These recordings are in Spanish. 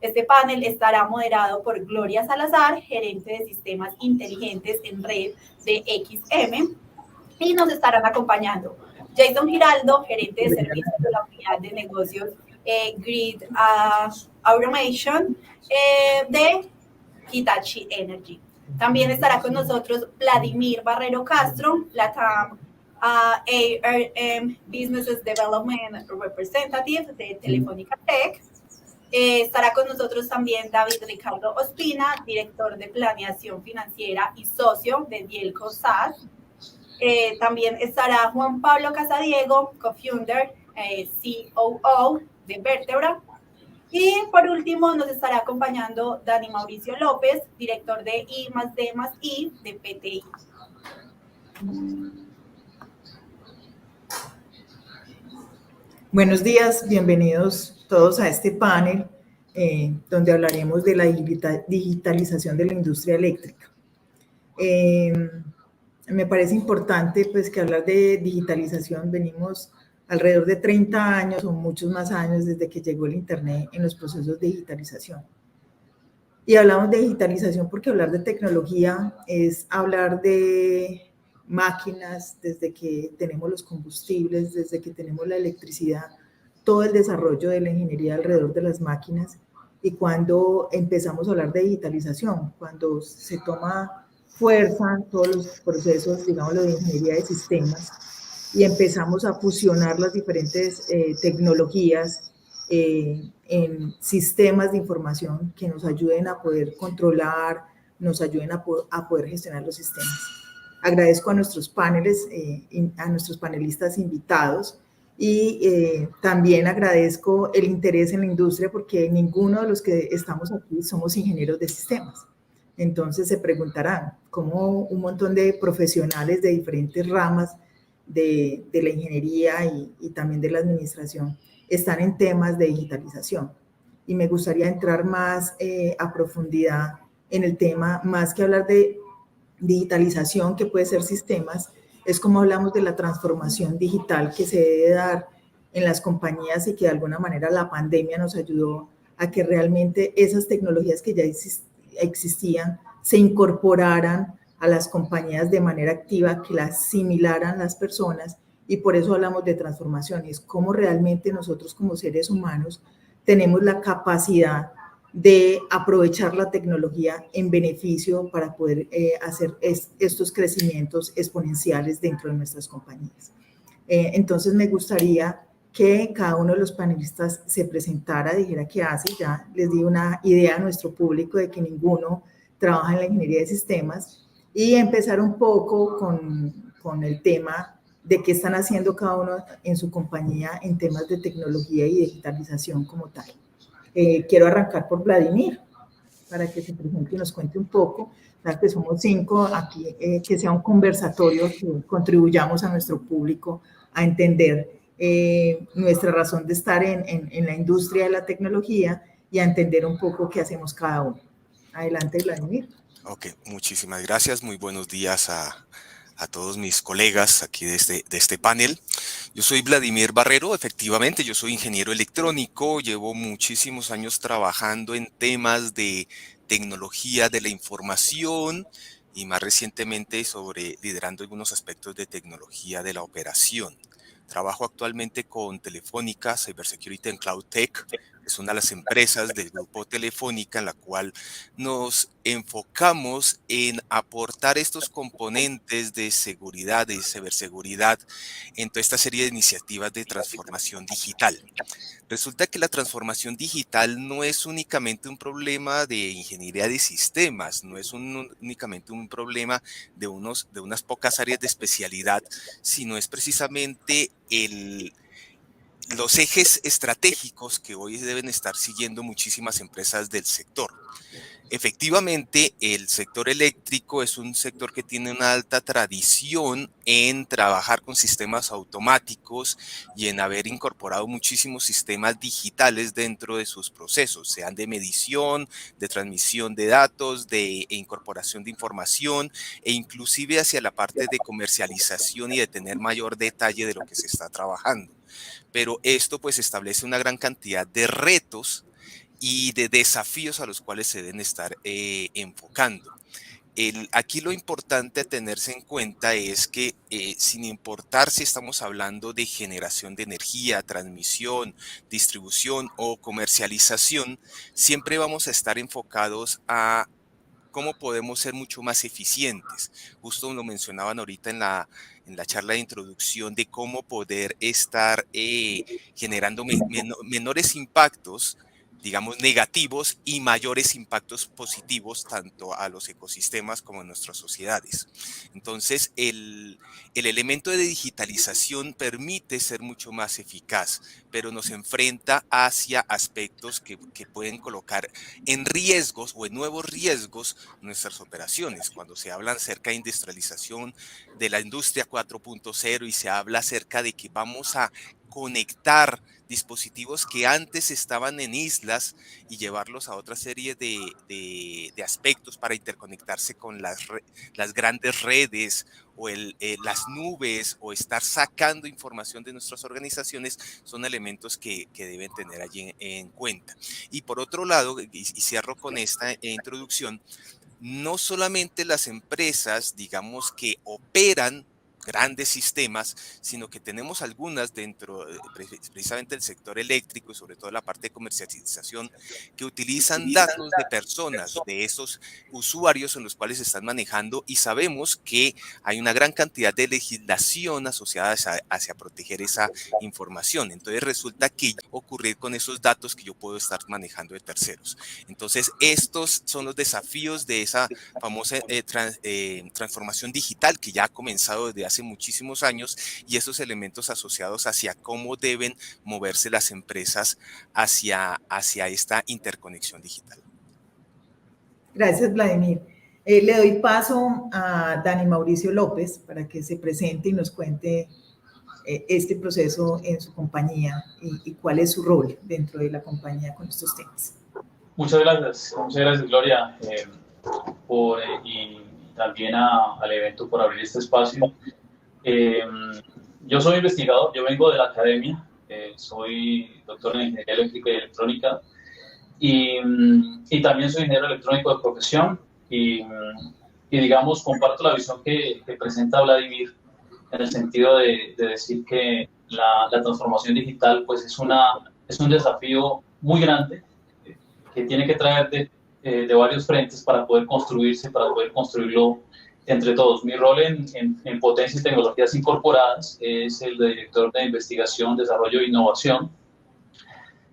Este panel estará moderado por Gloria Salazar, gerente de sistemas inteligentes en red de XM, y nos estarán acompañando Jason Giraldo, gerente de servicios de la unidad de negocios Grid Automation de Hitachi Energy. También estará con nosotros Vladimir Barrero Castro, LATAM ARM Business Development Representative de Telefónica Tech. Estará con nosotros también David Ricardo Ospina, director de planeación financiera y socio de Dielco SAS. También estará Juan Pablo Casadiego, co-founder, COO de Vertebra. Y por último nos estará acompañando Dani Mauricio López, director de I+D+I de PTI. Buenos días, bienvenidos todos a este panel donde hablaremos de la digitalización de la industria eléctrica. Me parece importante pues que hablar de digitalización, venimos alrededor de 30 años o muchos más años desde que llegó el internet en los procesos de digitalización. Y hablamos de digitalización porque hablar de tecnología es hablar de máquinas, desde que tenemos los combustibles, desde que tenemos la electricidad, todo el desarrollo de la ingeniería alrededor de las máquinas. Y cuando empezamos a hablar de digitalización, cuando se toma fuerza todos los procesos, digamos, de ingeniería de sistemas, y empezamos a fusionar las diferentes tecnologías en sistemas de información que nos ayuden a poder controlar, nos ayuden a poder gestionar los sistemas. Agradezco a nuestros paneles, a nuestros panelistas invitados, y también agradezco el interés en la industria porque ninguno de los que estamos aquí somos ingenieros de sistemas. Entonces se preguntarán cómo un montón de profesionales de diferentes ramas de la ingeniería y también de la administración están en temas de digitalización. Y me gustaría entrar más a profundidad en el tema, más que hablar de digitalización, que puede ser sistemas, es como hablamos de la transformación digital que se debe dar en las compañías y que de alguna manera la pandemia nos ayudó a que realmente esas tecnologías que ya existían se incorporaran a las compañías de manera activa, que las asimilaran las personas, y por eso hablamos de transformaciones, cómo realmente nosotros como seres humanos tenemos la capacidad de aprovechar la tecnología en beneficio para poder hacer estos crecimientos exponenciales dentro de nuestras compañías. Entonces me gustaría que cada uno de los panelistas se presentara, dijera qué hace. Ya les di una idea a nuestro público de que ninguno trabaja en la ingeniería de sistemas, y empezar un poco con el tema de qué están haciendo cada uno en su compañía en temas de tecnología y digitalización como tal. Quiero arrancar por Vladimir, para que se presente y nos cuente un poco. Claro que somos 5 aquí, que sea un conversatorio, que contribuyamos a nuestro público a entender nuestra razón de estar en la industria de la tecnología y a entender un poco qué hacemos cada uno. Adelante, Vladimir. Ok, muchísimas gracias. Muy buenos días a todos mis colegas aquí de este panel. Yo soy Vladimir Barrero, efectivamente, yo soy ingeniero electrónico, llevo muchísimos años trabajando en temas de tecnología de la información y más recientemente liderando algunos aspectos de tecnología de la operación. Trabajo actualmente con Telefónica, Cybersecurity and Cloud Tech. Es una de las empresas del grupo Telefónica en la cual nos enfocamos en aportar estos componentes de seguridad, de ciberseguridad, en toda esta serie de iniciativas de transformación digital. Resulta que la transformación digital no es únicamente un problema de ingeniería de sistemas, no es únicamente un problema de unas pocas áreas de especialidad, sino es precisamente los ejes estratégicos que hoy deben estar siguiendo muchísimas empresas del sector. Efectivamente, el sector eléctrico es un sector que tiene una alta tradición en trabajar con sistemas automáticos y en haber incorporado muchísimos sistemas digitales dentro de sus procesos, sean de medición, de transmisión de datos, de incorporación de información e inclusive hacia la parte de comercialización y de tener mayor detalle de lo que se está trabajando. Pero esto pues establece una gran cantidad de retos y de desafíos a los cuales se deben estar enfocando. Aquí lo importante a tenerse en cuenta es que sin importar si estamos hablando de generación de energía, transmisión, distribución o comercialización, siempre vamos a estar enfocados a cómo podemos ser mucho más eficientes. Justo lo mencionaban ahorita en la charla de introducción de cómo poder estar generando menores impactos, digamos, negativos y mayores impactos positivos tanto a los ecosistemas como a nuestras sociedades. Entonces, el elemento de digitalización permite ser mucho más eficaz, pero nos enfrenta hacia aspectos que pueden colocar en riesgos o en nuevos riesgos nuestras operaciones. Cuando se habla acerca de industrialización de la industria 4.0 y se habla acerca de que vamos a conectar dispositivos que antes estaban en islas y llevarlos a otra serie de aspectos para interconectarse con las grandes redes o las nubes o estar sacando información de nuestras organizaciones, son elementos que deben tener allí en cuenta. Y por otro lado, y cierro con esta introducción, no solamente las empresas, digamos, que operan grandes sistemas, sino que tenemos algunas dentro precisamente del sector eléctrico y sobre todo la parte de comercialización que utilizan datos de personas, de esos usuarios en los cuales se están manejando, y sabemos que hay una gran cantidad de legislación asociada hacia proteger esa información. Entonces resulta que ocurrir con esos datos que yo puedo estar manejando de terceros. Entonces estos son los desafíos de esa famosa transformación digital que ya ha comenzado desde hace muchísimos años, y esos elementos asociados hacia cómo deben moverse las empresas hacia esta interconexión digital. Gracias, Vladimir. Le doy paso a Dani Mauricio López para que se presente y nos cuente este proceso en su compañía y cuál es su rol dentro de la compañía con estos temas. Muchas gracias Gloria, y también al evento por abrir este espacio. Yo soy investigador, yo vengo de la academia, soy doctor en Ingeniería Eléctrica y Electrónica y también soy ingeniero electrónico de profesión y digamos, comparto la visión que presenta Vladimir en el sentido de decir que la transformación digital pues es un desafío muy grande que tiene que traer de varios frentes para poder construirse, para poder construirlo entre todos. Mi rol en Potencia y Tecnologías Incorporadas es el de director de investigación, desarrollo e innovación.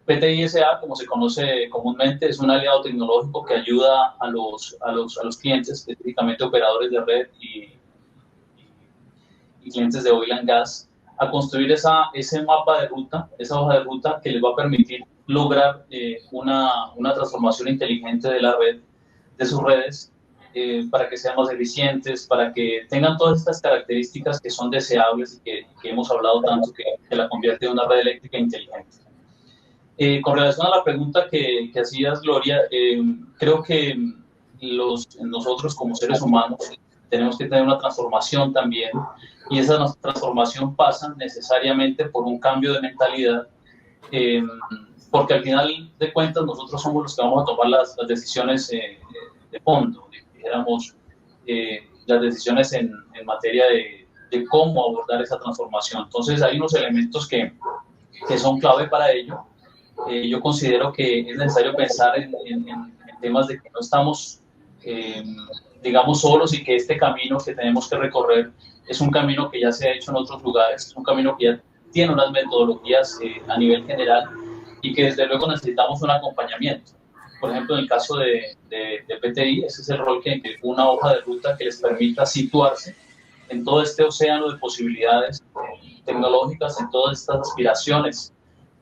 PTI S.A., como se conoce comúnmente, es un aliado tecnológico que ayuda a los clientes, específicamente operadores de red y clientes de oil and gas, a construir ese mapa de ruta, esa hoja de ruta que les va a permitir lograr una transformación inteligente de la red, de sus redes, para que sean más eficientes, para que tengan todas estas características que son deseables y que hemos hablado tanto, que la convierte en una red eléctrica inteligente. Con relación a la pregunta que hacías, Gloria, creo que nosotros como seres humanos tenemos que tener una transformación también, y esa transformación pasa necesariamente por un cambio de mentalidad, porque al final de cuentas nosotros somos los que vamos a tomar las decisiones de fondo, dijéramos, las decisiones en materia de cómo abordar esa transformación. Entonces hay unos elementos que son clave para ello. Yo considero que es necesario pensar en temas de que no estamos, digamos, solos, y que este camino que tenemos que recorrer es un camino que ya se ha hecho en otros lugares, es un camino que ya tiene unas metodologías a nivel general, y que desde luego necesitamos un acompañamiento. Por ejemplo, en el caso de PTI, ese es el rol que una hoja de ruta que les permita situarse en todo este océano de posibilidades tecnológicas, en todas estas aspiraciones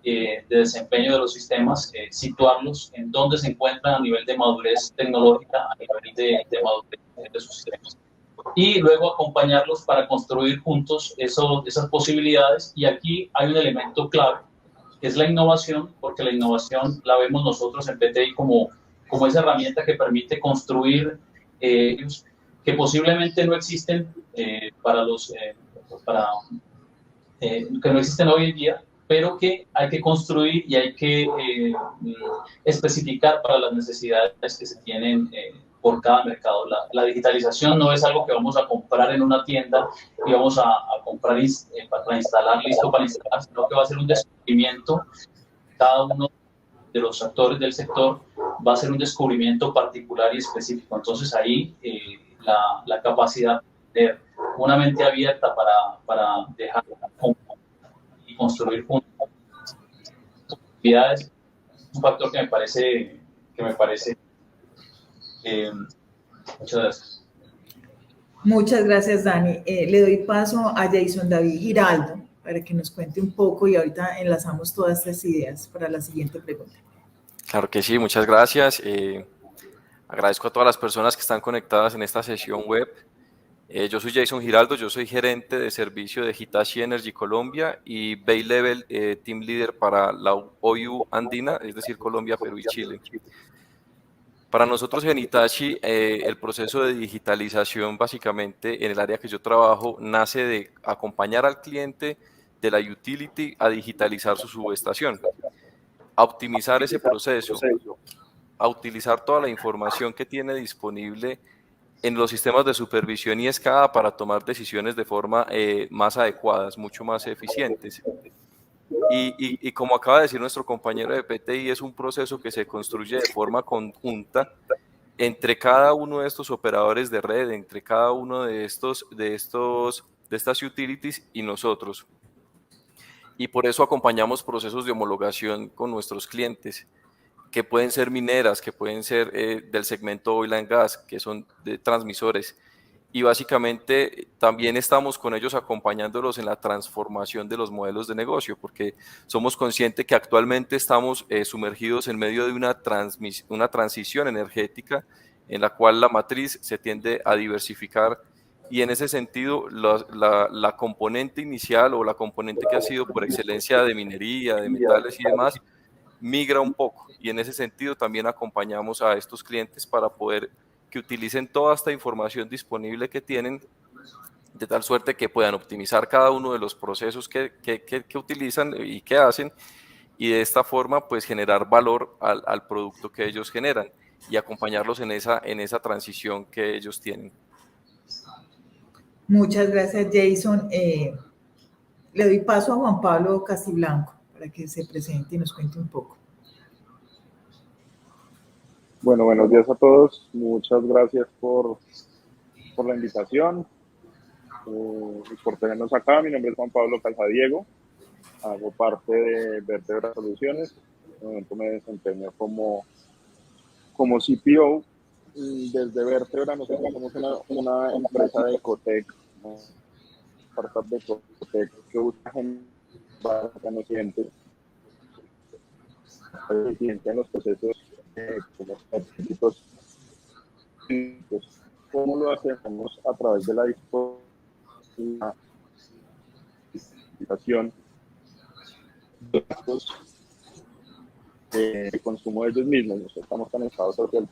de desempeño de los sistemas, situarlos en dónde se encuentran a nivel de madurez tecnológica, a nivel de madurez de sus sistemas. Y luego acompañarlos para construir juntos esas posibilidades. Y aquí hay un elemento clave, que es la innovación, porque la innovación la vemos nosotros en PTI como esa herramienta que permite construir que posiblemente no existen que no existen hoy en día, pero que hay que construir y hay que especificar para las necesidades que se tienen por cada mercado. La digitalización no es algo que vamos a comprar en una tienda y vamos a comprar para instalar, listo para instalar, sino que va a ser un descubrimiento. Cada uno de los actores del sector va a ser un descubrimiento particular y específico. Entonces ahí la capacidad de tener una mente abierta para dejar y construir juntos actividades es un factor que me parece muchas gracias. Muchas gracias, Dani. Le doy paso a Jason David Giraldo para que nos cuente un poco y ahorita enlazamos todas estas ideas para la siguiente pregunta. Claro que sí, muchas gracias. Agradezco a todas las personas que están conectadas en esta sesión web. Yo soy Jason Giraldo, yo soy gerente de servicio de Hitachi Energy Colombia y Bay Level Team Leader para la OU Andina, es decir, Colombia, Perú y Chile. Para nosotros en Hitachi, el proceso de digitalización, básicamente en el área que yo trabajo, nace de acompañar al cliente de la utility a digitalizar su subestación, a optimizar ese proceso, a utilizar toda la información que tiene disponible en los sistemas de supervisión y escala para tomar decisiones de forma más adecuadas, mucho más eficientes. Y como acaba de decir nuestro compañero de PTI, es un proceso que se construye de forma conjunta entre cada uno de estos operadores de red, entre cada uno de estas utilities y nosotros. Y por eso acompañamos procesos de homologación con nuestros clientes, que pueden ser mineras, que pueden ser del segmento oil and gas, que son de transmisores. Y básicamente también estamos con ellos acompañándolos en la transformación de los modelos de negocio, porque somos conscientes que actualmente estamos sumergidos en medio de una transición energética en la cual la matriz se tiende a diversificar y en ese sentido la componente inicial o la componente que ha sido por excelencia de minería, de metales y demás, migra un poco y en ese sentido también acompañamos a estos clientes para poder que utilicen toda esta información disponible que tienen de tal suerte que puedan optimizar cada uno de los procesos que utilizan y que hacen y de esta forma pues generar valor al producto que ellos generan y acompañarlos en esa transición que ellos tienen. Muchas gracias, Jason. Le doy paso a Juan Pablo Castiblanco para que se presente y nos cuente un poco. Bueno, buenos días a todos. Muchas gracias por la invitación y por tenernos acá. Mi nombre es Juan Pablo Calzadiego. Hago parte de Vertebra Soluciones. En el momento me desempeño como CPO. Desde Vertebra nosotros somos una empresa de Ecotec, una startup de Ecotec que busca generar conocimientos eficiencia en los procesos como específicos. ¿Cómo lo hacemos? A través de la disposición de datos de consumo de ellos mismos. Nosotros estamos conectados hacia el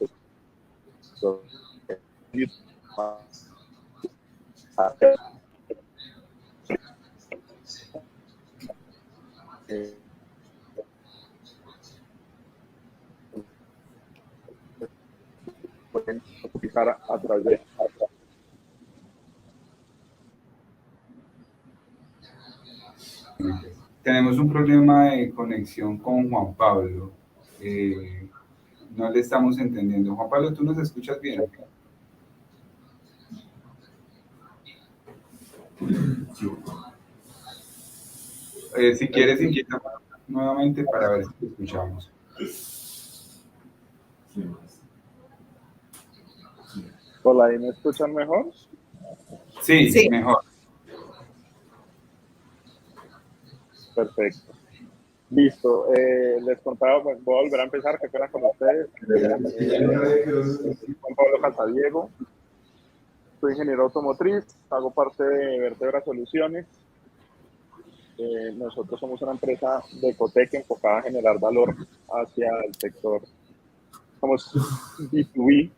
pueden utilizar a través de Tenemos un problema de conexión con Juan Pablo. No le estamos entendiendo. Juan Pablo, ¿tú nos escuchas bien? Si quieres, inquieta nuevamente para ver si te escuchamos. Hola, ¿y me escuchan mejor? Sí, mejor. Perfecto. Listo. Les contaba, voy a volver a empezar, que fuera con ustedes. Juan Pablo Calzadiego. Soy ingeniero automotriz, hago parte de Vertebra Soluciones. Nosotros somos una empresa de Ecotec enfocada a generar valor hacia el sector. Somos B2B.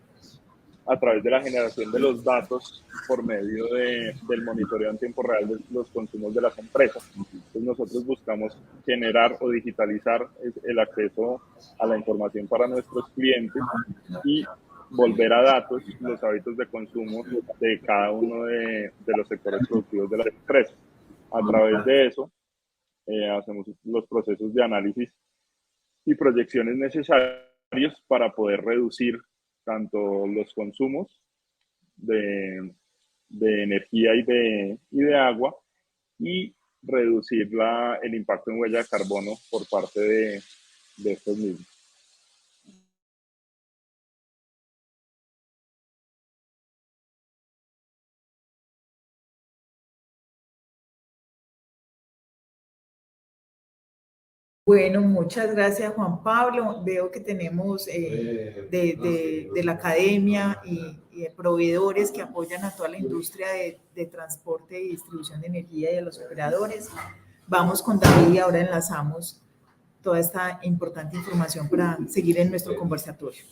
a través de la generación de los datos por medio del monitoreo en tiempo real de los consumos de las empresas. Entonces nosotros buscamos generar o digitalizar el acceso a la información para nuestros clientes y volver a datos los hábitos de consumo de cada uno de los sectores productivos de las empresas. A través de eso, hacemos los procesos de análisis y proyecciones necesarios para poder reducir tanto los consumos de energía y de agua y reducir el impacto en huella de carbono por parte de estos mismos. Bueno, muchas gracias, Juan Pablo. Veo que tenemos de la academia y de proveedores que apoyan a toda la industria de transporte y distribución de energía y a los operadores. Vamos con David y ahora enlazamos toda esta importante información para seguir en nuestro conversatorio.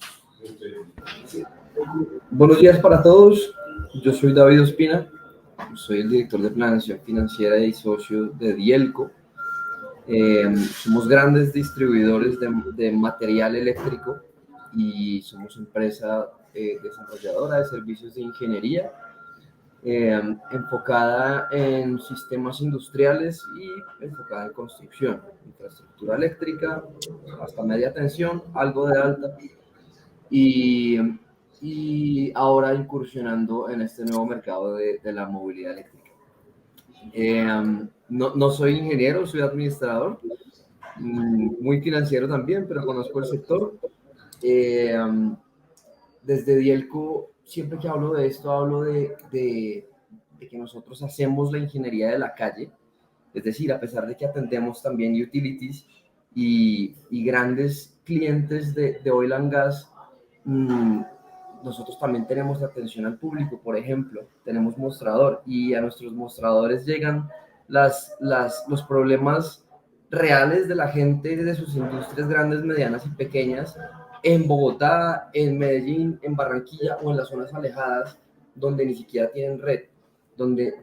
Buenos días para todos. Yo soy David Ospina, soy el director de planeación financiera y socio de Dielco. Somos grandes distribuidores de material eléctrico y somos empresa desarrolladora de servicios de ingeniería enfocada en sistemas industriales y enfocada en construcción, infraestructura eléctrica, hasta media tensión, algo de alta y ahora incursionando en este nuevo mercado de la movilidad eléctrica. No soy ingeniero, soy administrador, muy financiero también, pero conozco el sector. Desde Dielco, siempre que hablo de esto, hablo de que nosotros hacemos la ingeniería de la calle, es decir, a pesar de que atendemos también utilities y grandes clientes de oil and gas, nosotros también tenemos atención al público. Por ejemplo, tenemos mostrador y a nuestros mostradores llegan los problemas reales de la gente de sus industrias grandes, medianas y pequeñas en Bogotá, en Medellín, en Barranquilla o en las zonas alejadas donde ni siquiera tienen red, donde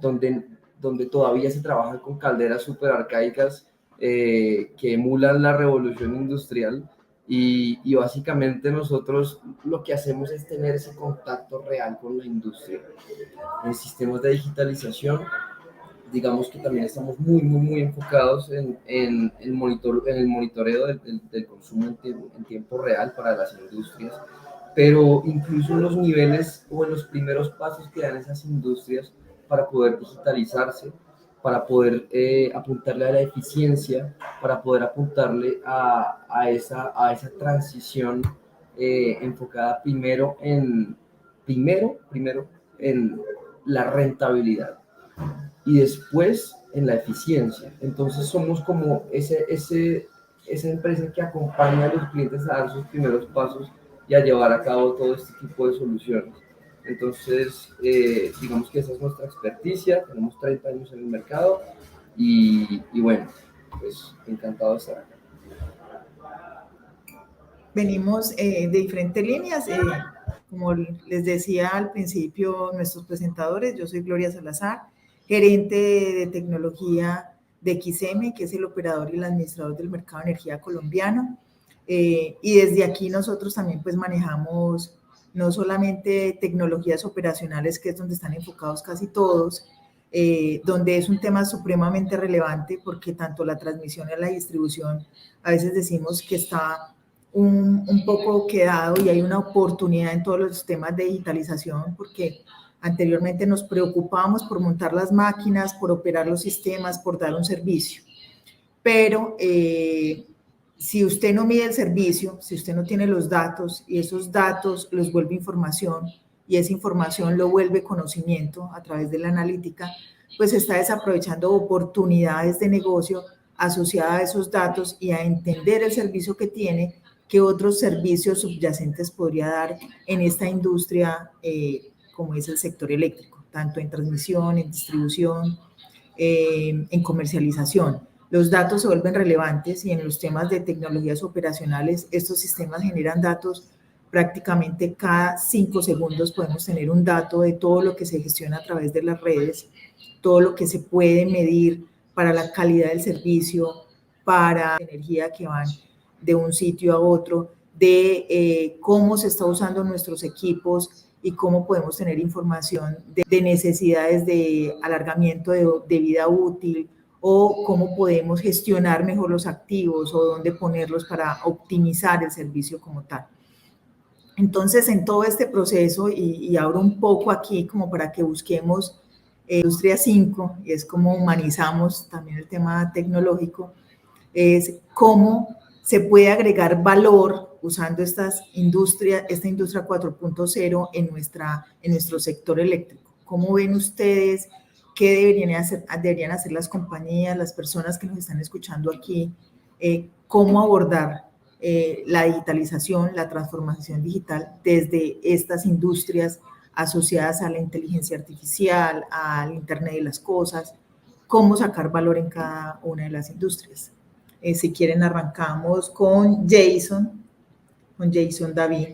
todavía se trabajan con calderas súper arcaicas que emulan la revolución industrial. Y básicamente nosotros lo que hacemos es tener ese contacto real con la industria. En sistemas de digitalización, digamos que también estamos muy enfocados en el monitoreo del consumo en tiempo real para las industrias, pero incluso en los niveles o en los primeros pasos que dan esas industrias para poder digitalizarse, para poder apuntarle a la eficiencia, para poder apuntarle a esa transición enfocada primero en la rentabilidad y después en la eficiencia. Entonces somos como esa empresa que acompaña a los clientes a dar sus primeros pasos y a llevar a cabo todo este tipo de soluciones. Entonces, digamos que esa es nuestra experticia, tenemos 30 años en el mercado y bueno, pues encantado de estar acá. Venimos de diferentes líneas, como les decía al principio nuestros presentadores, yo soy Gloria Salazar, gerente de tecnología de XM, que es el operador y el administrador del mercado de energía colombiano, y desde aquí nosotros también pues manejamos no solamente tecnologías operacionales, que es donde están enfocados casi todos, donde es un tema supremamente relevante porque tanto la transmisión y la distribución, a veces decimos que está un poco quedado y hay una oportunidad en todos los temas de digitalización porque anteriormente nos preocupábamos por montar las máquinas, por operar los sistemas, por dar un servicio, pero si usted no mide el servicio, si usted no tiene los datos y esos datos los vuelve información y esa información lo vuelve conocimiento a través de la analítica, pues está desaprovechando oportunidades de negocio asociadas a esos datos y a entender el servicio que tiene, que otros servicios subyacentes podría dar en esta industria como es el sector eléctrico, tanto en transmisión, en distribución, en comercialización. Los datos se vuelven relevantes y en los temas de tecnologías operacionales, estos sistemas generan datos prácticamente cada 5 segundos podemos tener un dato de todo lo que se gestiona a través de las redes, todo lo que se puede medir para la calidad del servicio, para la energía que van de un sitio a otro, de cómo se está usando nuestros equipos y cómo podemos tener información de necesidades de alargamiento de vida útil, o cómo podemos gestionar mejor los activos o dónde ponerlos para optimizar el servicio como tal. Entonces, en todo este proceso, y abro un poco aquí como para que busquemos Industria 5, y es como humanizamos también el tema tecnológico, es cómo se puede agregar valor usando esta industria 4.0 en nuestro sector eléctrico. ¿Cómo ven ustedes? ¿Qué deberían hacer las compañías, las personas que nos están escuchando aquí? ¿Cómo abordar la digitalización, la transformación digital desde estas industrias asociadas a la inteligencia artificial, al Internet de las cosas? ¿Cómo sacar valor en cada una de las industrias? Si quieren, arrancamos con Jason David.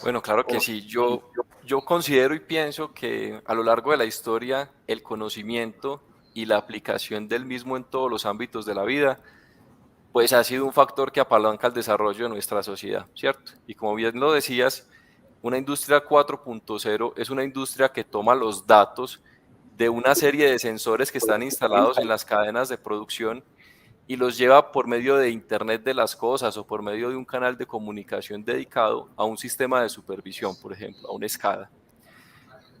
Bueno, claro que sí. Yo considero y pienso que a lo largo de la historia el conocimiento y la aplicación del mismo en todos los ámbitos de la vida pues ha sido un factor que apalanca el desarrollo de nuestra sociedad, ¿cierto? Y como bien lo decías, una industria 4.0 es una industria que toma los datos de una serie de sensores que están instalados en las cadenas de producción y los lleva por medio de Internet de las cosas o por medio de un canal de comunicación dedicado a un sistema de supervisión, por ejemplo, a un SCADA.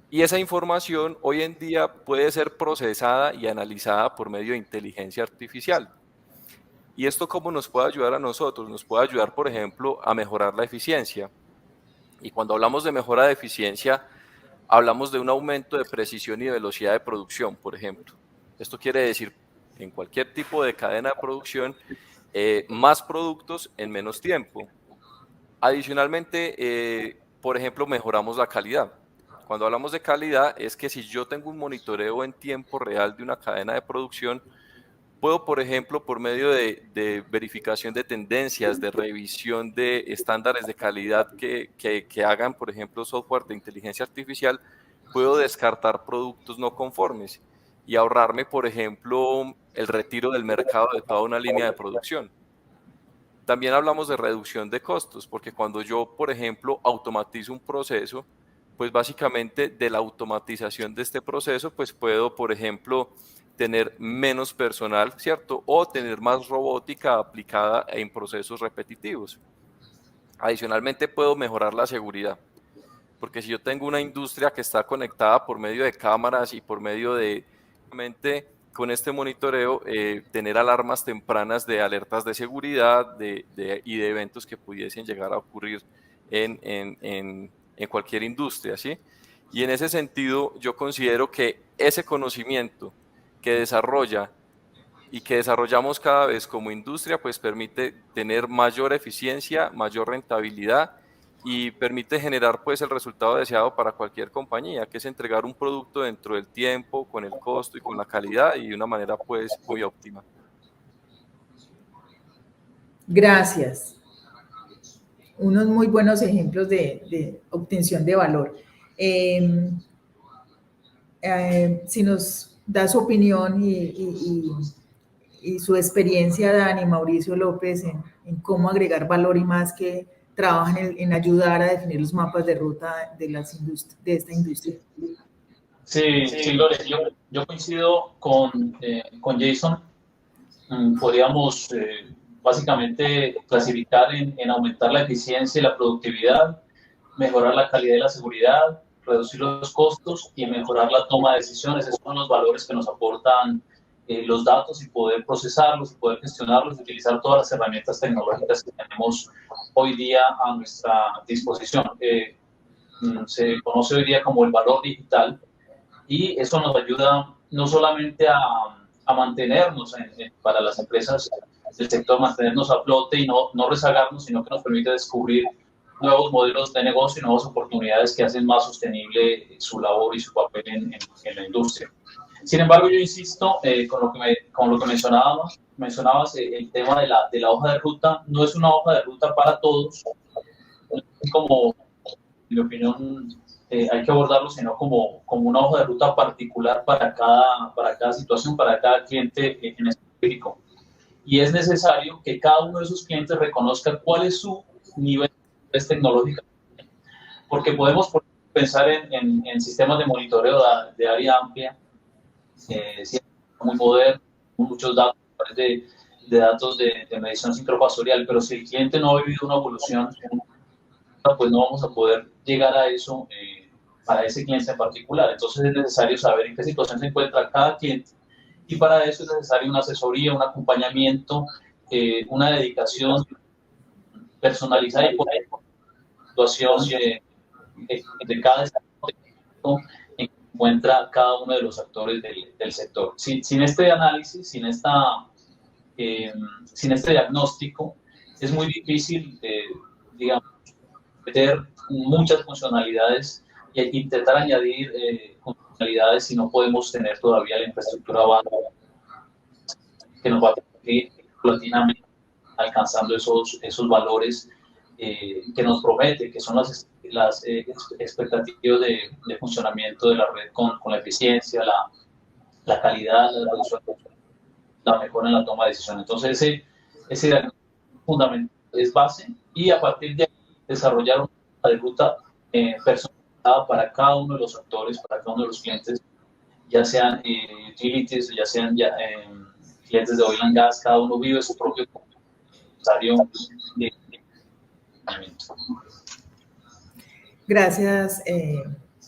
Y esa información hoy en día puede ser procesada y analizada por medio de inteligencia artificial. ¿Y esto cómo nos puede ayudar a nosotros? Nos puede ayudar, por ejemplo, a mejorar la eficiencia. Y cuando hablamos de mejora de eficiencia, hablamos de un aumento de precisión y de velocidad de producción, por ejemplo. Esto quiere decir, en cualquier tipo de cadena de producción, más productos en menos tiempo. Adicionalmente, por ejemplo, mejoramos la calidad. Cuando hablamos de calidad, es que si yo tengo un monitoreo en tiempo real de una cadena de producción, puedo, por ejemplo, por medio de verificación de tendencias, de revisión de estándares de calidad que hagan, por ejemplo, software de inteligencia artificial, puedo descartar productos no conformes y ahorrarme, por ejemplo, el retiro del mercado de toda una línea de producción. También hablamos de reducción de costos, porque cuando yo, por ejemplo, automatizo un proceso, pues básicamente de la automatización de este proceso, pues puedo, por ejemplo, tener menos personal, ¿cierto? O tener más robótica aplicada en procesos repetitivos. Adicionalmente, puedo mejorar la seguridad, porque si yo tengo una industria que está conectada por medio de cámaras y por medio de, con este monitoreo, tener alarmas tempranas de alertas de seguridad y de eventos que pudiesen llegar a ocurrir en cualquier industria, ¿sí? Y en ese sentido, yo considero que ese conocimiento que desarrolla y que desarrollamos cada vez como industria, pues permite tener mayor eficiencia, mayor rentabilidad y permite generar pues el resultado deseado para cualquier compañía, que es entregar un producto dentro del tiempo, con el costo y con la calidad y de una manera pues muy óptima. Gracias. Unos muy buenos ejemplos de obtención de valor. Si nos da su opinión y su experiencia, Dani, Mauricio López, en cómo agregar valor y más que trabajan en ayudar a definir los mapas de ruta de esta industria. Sí, Gloria, yo coincido con Jason. Podríamos básicamente clasificar en aumentar la eficiencia y la productividad, mejorar la calidad y la seguridad, reducir los costos y mejorar la toma de decisiones. Esos son los valores que nos aportan los datos y poder procesarlos, y poder gestionarlos y utilizar todas las herramientas tecnológicas que tenemos hoy día a nuestra disposición. Se conoce hoy día como el valor digital y eso nos ayuda no solamente a mantenernos para las empresas del sector, mantenernos a flote y no rezagarnos, sino que nos permite descubrir nuevos modelos de negocio y nuevas oportunidades que hacen más sostenible su labor y su papel en la industria. Sin embargo, yo insisto con lo que mencionabas, el tema de la hoja de ruta no es una hoja de ruta para todos, como, en mi opinión, hay que abordarlo, sino como una hoja de ruta particular para cada situación, para cada cliente en específico. Y es necesario que cada uno de esos clientes reconozca cuál es su nivel tecnológico, porque podemos pensar en sistemas de monitoreo de área amplia, muy modernos, con muchos datos, de datos de medición sincrofasorial, pero si el cliente no ha vivido una evolución, pues no vamos a poder llegar a eso para ese cliente en particular. Entonces es necesario saber en qué situación se encuentra cada cliente, y para eso es necesario una asesoría, un acompañamiento, una dedicación personalizada y por situación de cada estado en que se encuentra cada uno de los actores del sector. Sin este análisis, sin este diagnóstico, es muy difícil, digamos, meter muchas funcionalidades e intentar añadir funcionalidades si no podemos tener todavía la infraestructura básica que nos va a permitir paulatinamente alcanzando esos valores que nos promete, que son las expectativas de funcionamiento de la red con la eficiencia, la calidad, la reducción, la mejora en la toma de decisiones. Entonces, ese diagnóstico fundamental es base, y a partir de ahí desarrollar una hoja de ruta personalizada para cada uno de los actores, para cada uno de los clientes, ya sean utilities, ya sean clientes de oil and gas. Cada uno vive su propio necesario de funcionamiento. Gracias,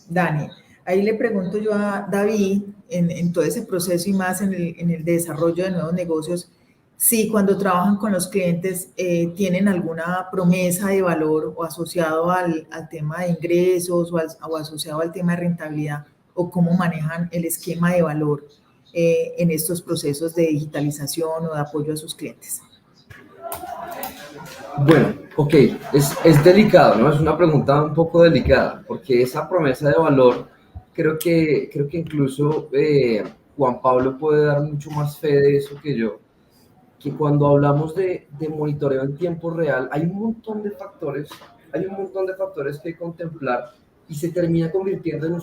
Dani. Ahí le pregunto yo a David, en todo ese proceso y más en el desarrollo de nuevos negocios, si cuando trabajan con los clientes tienen alguna promesa de valor o asociado al tema de ingresos o asociado al tema de rentabilidad, o cómo manejan el esquema de valor en estos procesos de digitalización o de apoyo a sus clientes. Bueno, ok, es delicado, ¿no? Es una pregunta un poco delicada, porque esa promesa de valor, creo que incluso Juan Pablo puede dar mucho más fe de eso que yo, que cuando hablamos de monitoreo en tiempo real, hay un montón de factores que contemplar, y se termina convirtiendo en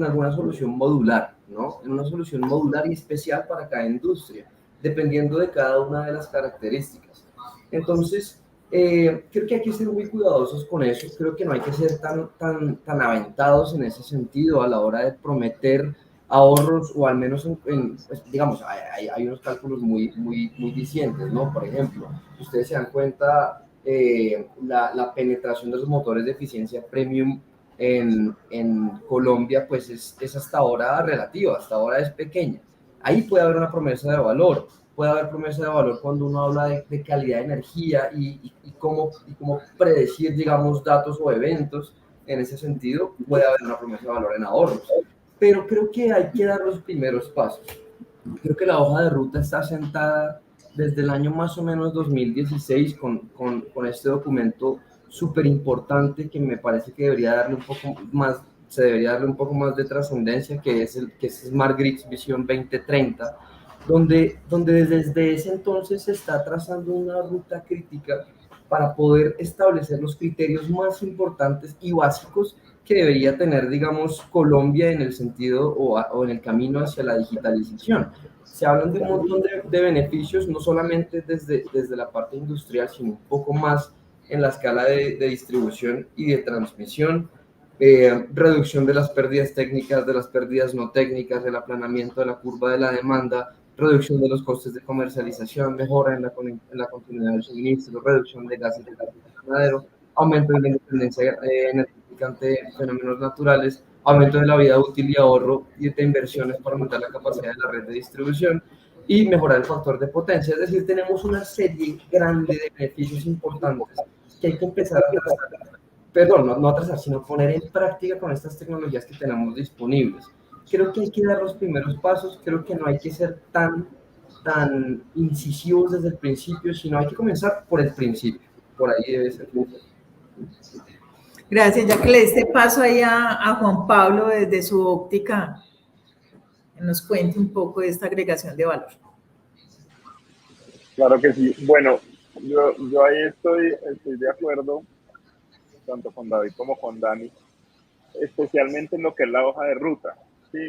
alguna solución modular, ¿no? En una solución modular y especial para cada industria, dependiendo de cada una de las características. Entonces, creo que hay que ser muy cuidadosos con eso. Creo que no hay que ser tan aventados en ese sentido a la hora de prometer ahorros, o al menos pues, digamos, hay unos cálculos muy dicientes, ¿no? Por ejemplo, ustedes se dan cuenta, la penetración de los motores de eficiencia premium en Colombia, pues es hasta ahora relativa, hasta ahora es pequeña. Ahí puede haber una promesa de valor. Puede haber promesa de valor cuando uno habla de calidad de energía y cómo predecir, digamos, datos o eventos. En ese sentido, puede haber una promesa de valor en ahorros. Pero creo que hay que dar los primeros pasos. Creo que la hoja de ruta está sentada desde el año más o menos 2016 con este documento súper importante, que me parece que debería darle un poco más de trascendencia, que es Smart Grids Visión 2030, donde desde ese entonces se está trazando una ruta crítica para poder establecer los criterios más importantes y básicos que debería tener, digamos, Colombia en el sentido o en el camino hacia la digitalización. Se hablan de un montón de beneficios, no solamente desde la parte industrial, sino un poco más en la escala de distribución y de transmisión, reducción de las pérdidas técnicas, de las pérdidas no técnicas, del aplanamiento de la curva de la demanda, reducción de los costes de comercialización, mejora en la continuidad del suministro, reducción de gases de efecto invernadero, aumento de la independencia energética ante fenómenos naturales, aumento de la vida útil y ahorro y de inversiones para aumentar la capacidad de la red de distribución y mejorar el factor de potencia. Es decir, tenemos una serie grande de beneficios importantes que hay que empezar a trazar, perdón, no a trazar, sino poner en práctica con estas tecnologías que tenemos disponibles. Creo que hay que dar los primeros pasos, creo que no hay que ser tan incisivos desde el principio, sino hay que comenzar por el principio, por ahí debe ser. Gracias, ya que le diste paso ahí a Juan Pablo desde su óptica, que nos cuente un poco de esta agregación de valor. Claro que sí. Bueno, yo ahí estoy de acuerdo tanto con David como con Dani, especialmente en lo que es la hoja de ruta. ¿Sí?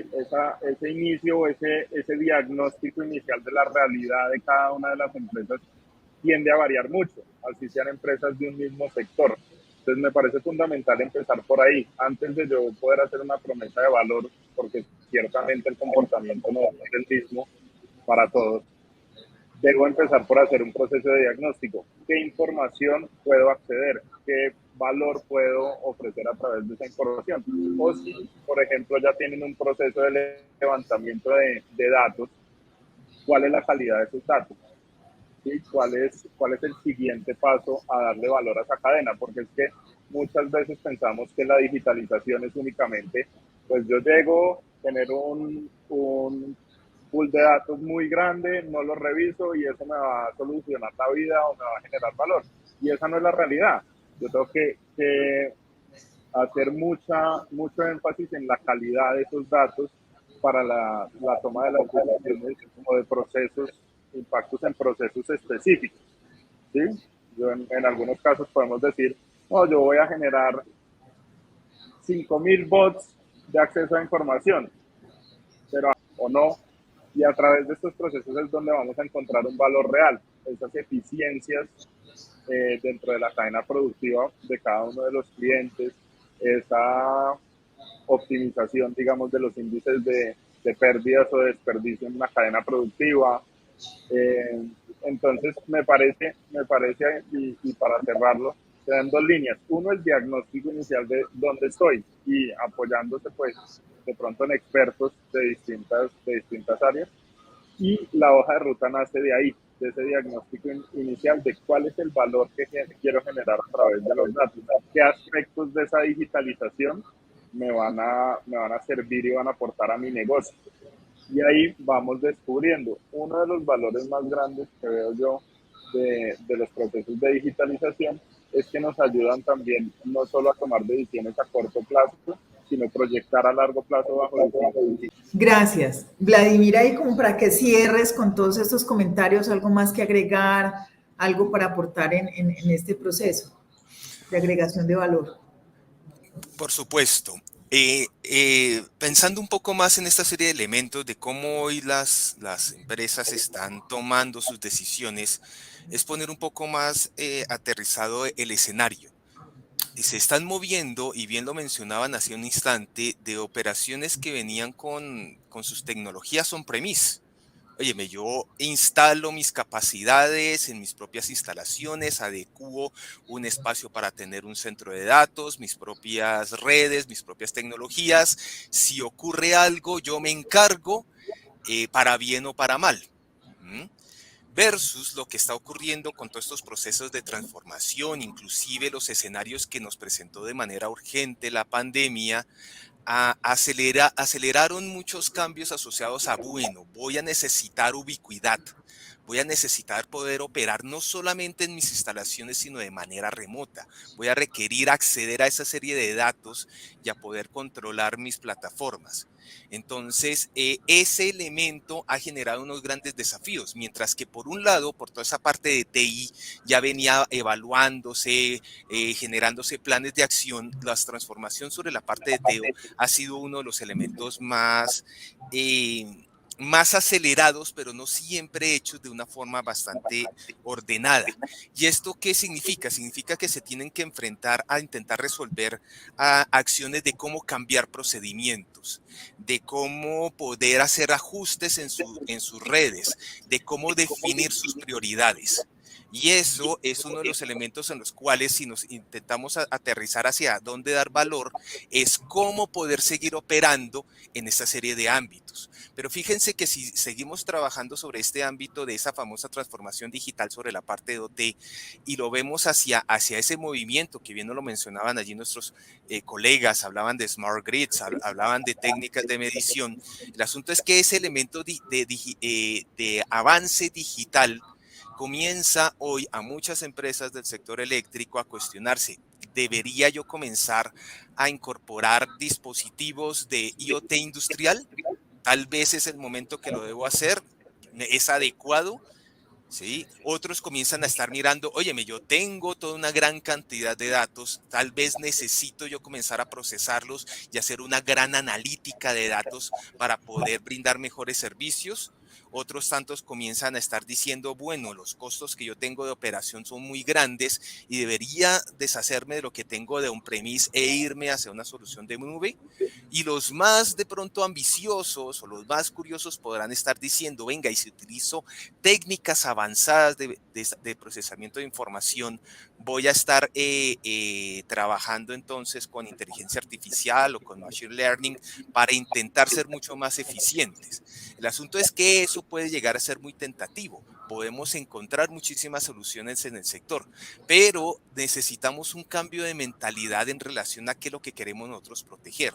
Ese inicio, ese diagnóstico inicial de la realidad de cada una de las empresas tiende a variar mucho, así sean empresas de un mismo sector. Entonces me parece fundamental empezar por ahí, antes de yo poder hacer una promesa de valor, porque ciertamente el comportamiento no es el mismo para todos. Debo empezar por hacer un proceso de diagnóstico. ¿Qué información puedo acceder? ¿Qué valor puedo ofrecer a través de esa información? O si, por ejemplo, ya tienen un proceso de levantamiento de datos, ¿cuál es la calidad de esos datos? ¿Sí? ¿Cuál es el siguiente paso a darle valor a esa cadena? Porque es que muchas veces pensamos que la digitalización es únicamente, pues yo llego, tener un pool de datos muy grande, no lo reviso y eso me va a solucionar la vida o me va a generar valor. Y esa no es la realidad. Yo tengo que hacer mucho énfasis en la calidad de esos datos para la toma de las decisiones como de procesos, impactos en procesos específicos. ¿Sí? En algunos casos podemos decir, no, yo voy a generar 5,000 bots de acceso a información, pero o no, y a través de estos procesos es donde vamos a encontrar un valor real, esas eficiencias dentro de la cadena productiva de cada uno de los clientes, esa optimización, digamos, de los índices de pérdidas o de desperdicio en una cadena productiva. Entonces, me parece y para cerrarlo, se dan dos líneas. Uno, el diagnóstico inicial de dónde estoy y apoyándose, pues, de pronto en expertos de distintas áreas. Y la hoja de ruta nace de ahí, de ese diagnóstico inicial de cuál es el valor que quiero generar a través de los datos, qué aspectos de esa digitalización me van a servir y van a aportar a mi negocio. Y ahí vamos descubriendo uno de los valores más grandes que veo yo de los procesos de digitalización, es que nos ayudan también no solo a tomar decisiones a corto plazo, sino proyectar a largo plazo bajo el tiempo. Gracias. Vladimir, ahí como para que cierres con todos estos comentarios, algo más que agregar, algo para aportar en este proceso de agregación de valor. Por supuesto. Pensando un poco más en esta serie de elementos de cómo hoy las empresas están tomando sus decisiones, es poner un poco más aterrizado el escenario. Se están moviendo, y bien lo mencionaban hace un instante, de operaciones que venían con sus tecnologías on-premise. Óyeme, yo instalo mis capacidades en mis propias instalaciones, adecuo un espacio para tener un centro de datos, mis propias redes, mis propias tecnologías. Si ocurre algo, yo me encargo para bien o para mal. Versus lo que está ocurriendo con todos estos procesos de transformación, inclusive los escenarios que nos presentó de manera urgente la pandemia, aceleraron muchos cambios asociados a, bueno, voy a necesitar ubicuidad, voy a necesitar poder operar no solamente en mis instalaciones, sino de manera remota. Voy a requerir acceder a esa serie de datos y a poder controlar mis plataformas. Entonces, ese elemento ha generado unos grandes desafíos, mientras que por un lado, por toda esa parte de TI, ya venía evaluándose, generándose planes de acción. La transformación sobre la parte de TEO ha sido uno de los elementos más acelerados, pero no siempre hechos de una forma bastante ordenada. ¿Y esto qué significa? Significa que se tienen que enfrentar a intentar resolver acciones de cómo cambiar procedimientos, de cómo poder hacer ajustes en sus redes, de cómo definir sus prioridades. Y eso es uno de los elementos en los cuales, si nos intentamos aterrizar hacia dónde dar valor, es cómo poder seguir operando en esta serie de ámbitos. Pero fíjense que si seguimos trabajando sobre este ámbito de esa famosa transformación digital sobre la parte de OT y lo vemos hacia ese movimiento, que bien nos lo mencionaban allí nuestros colegas, hablaban de smart grids, hablaban de técnicas de medición, el asunto es que ese elemento de avance digital comienza hoy a muchas empresas del sector eléctrico a cuestionarse, ¿debería yo comenzar a incorporar dispositivos de IoT industrial? Tal vez es el momento que lo debo hacer, ¿es adecuado? ¿sí? Otros comienzan a estar mirando, óyeme, yo tengo toda una gran cantidad de datos, tal vez necesito yo comenzar a procesarlos y hacer una gran analítica de datos para poder brindar mejores servicios. Otros tantos comienzan a estar diciendo, bueno, los costos que yo tengo de operación son muy grandes y debería deshacerme de lo que tengo de on-premise e irme hacia una solución de nube. Y los más de pronto ambiciosos o los más curiosos podrán estar diciendo, venga, y si utilizo técnicas avanzadas de procesamiento de información, voy a estar trabajando entonces con inteligencia artificial o con machine learning para intentar ser mucho más eficientes. El asunto es que eso puede llegar a ser muy tentativo. Podemos encontrar muchísimas soluciones en el sector, pero necesitamos un cambio de mentalidad en relación a qué es lo que queremos nosotros proteger.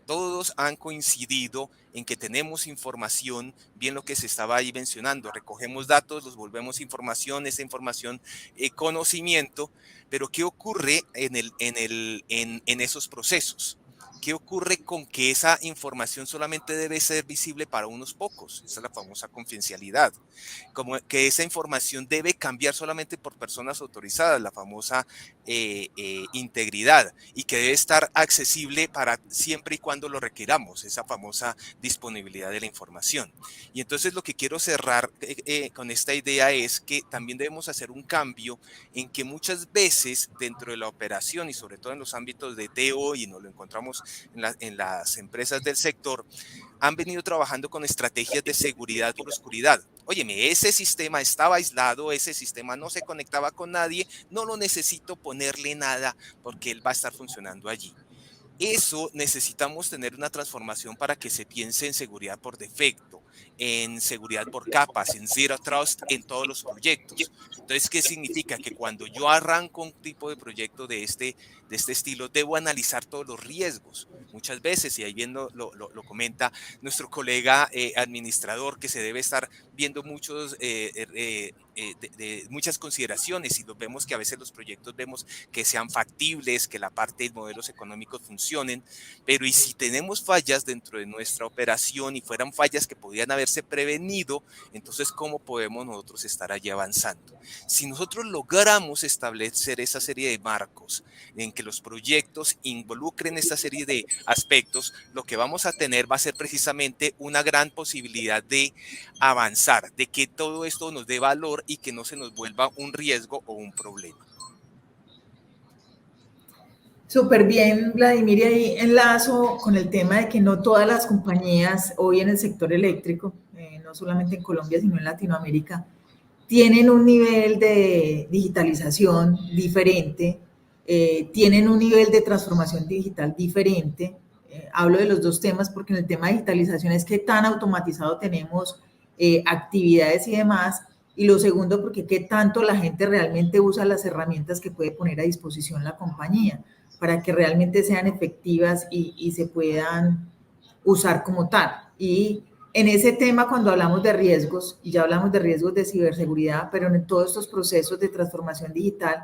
Todos han coincidido en que tenemos información, bien lo que se estaba ahí mencionando, recogemos datos, los volvemos información, esa información conocimiento, pero ¿qué ocurre en esos procesos? ¿Qué ocurre con que esa información solamente debe ser visible para unos pocos? Esa es la famosa confidencialidad. Como que esa información debe cambiar solamente por personas autorizadas, la famosa integridad, y que debe estar accesible para siempre y cuando lo requiramos, esa famosa disponibilidad de la información. Y entonces lo que quiero cerrar con esta idea es que también debemos hacer un cambio en que muchas veces dentro de la operación y sobre todo en los ámbitos de TO, y nos lo encontramos en las empresas del sector, han venido trabajando con estrategias de seguridad por oscuridad. Óyeme, ese sistema estaba aislado, ese sistema no se conectaba con nadie, no lo necesito ponerle nada porque él va a estar funcionando allí. Eso necesitamos tener una transformación para que se piense en seguridad por defecto, en seguridad por capas, en Zero Trust en todos los proyectos. Entonces, ¿qué significa? Que cuando yo arranco un tipo de proyecto de este estilo, debo analizar todos los riesgos. Muchas veces, y ahí bien lo comenta nuestro colega administrador, que se debe estar viendo muchas consideraciones, y vemos que a veces los proyectos vemos que sean factibles, que la parte de modelos económicos funcionen, pero y si tenemos fallas dentro de nuestra operación y fueran fallas que podían haberse prevenido, entonces ¿cómo podemos nosotros estar allí avanzando? Si nosotros logramos establecer esa serie de marcos en que los proyectos involucren esta serie de aspectos, lo que vamos a tener va a ser precisamente una gran posibilidad de avanzar, de que todo esto nos dé valor y que no se nos vuelva un riesgo o un problema. Súper bien, Vladimir, y ahí enlazo con el tema de que no todas las compañías hoy en el sector eléctrico, no solamente en Colombia, sino en Latinoamérica, tienen un nivel de digitalización diferente, tienen un nivel de transformación digital diferente. Hablo de los dos temas porque en el tema de digitalización es qué tan automatizado tenemos actividades y demás, y lo segundo porque qué tanto la gente realmente usa las herramientas que puede poner a disposición la compañía para que realmente sean efectivas y se puedan usar como tal. Y en ese tema, cuando hablamos de riesgos, y ya hablamos de riesgos de ciberseguridad, pero en todos estos procesos de transformación digital,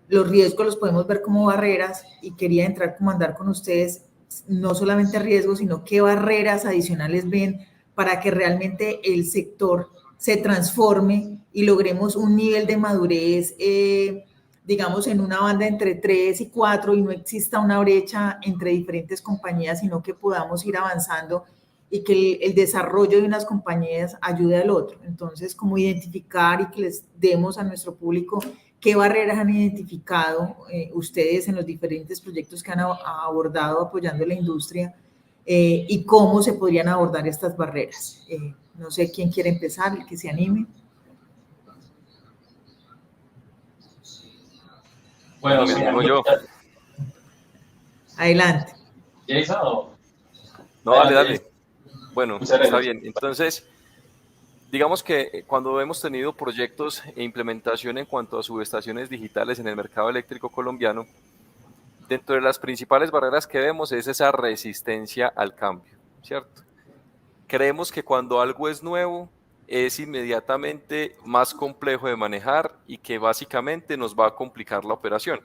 los riesgos los podemos ver como barreras, y quería entrar como a andar con ustedes, no solamente riesgos, sino qué barreras adicionales ven para que realmente el sector se transforme y logremos un nivel de madurez, digamos, en una banda entre 3 y 4 y no exista una brecha entre diferentes compañías, sino que podamos ir avanzando y que el desarrollo de unas compañías ayude al otro. Entonces, como identificar y que les demos a nuestro público qué barreras han identificado ustedes en los diferentes proyectos que han abordado apoyando la industria y cómo se podrían abordar estas barreras. No sé quién quiere empezar, el que se anime. Bueno, me animo yo. Adelante. ¿Jason o? No, dale. Bueno, está bien. Entonces, digamos que cuando hemos tenido proyectos e implementación en cuanto a subestaciones digitales en el mercado eléctrico colombiano, dentro de las principales barreras que vemos es esa resistencia al cambio, ¿cierto? Creemos que cuando algo es nuevo es inmediatamente más complejo de manejar y que básicamente nos va a complicar la operación.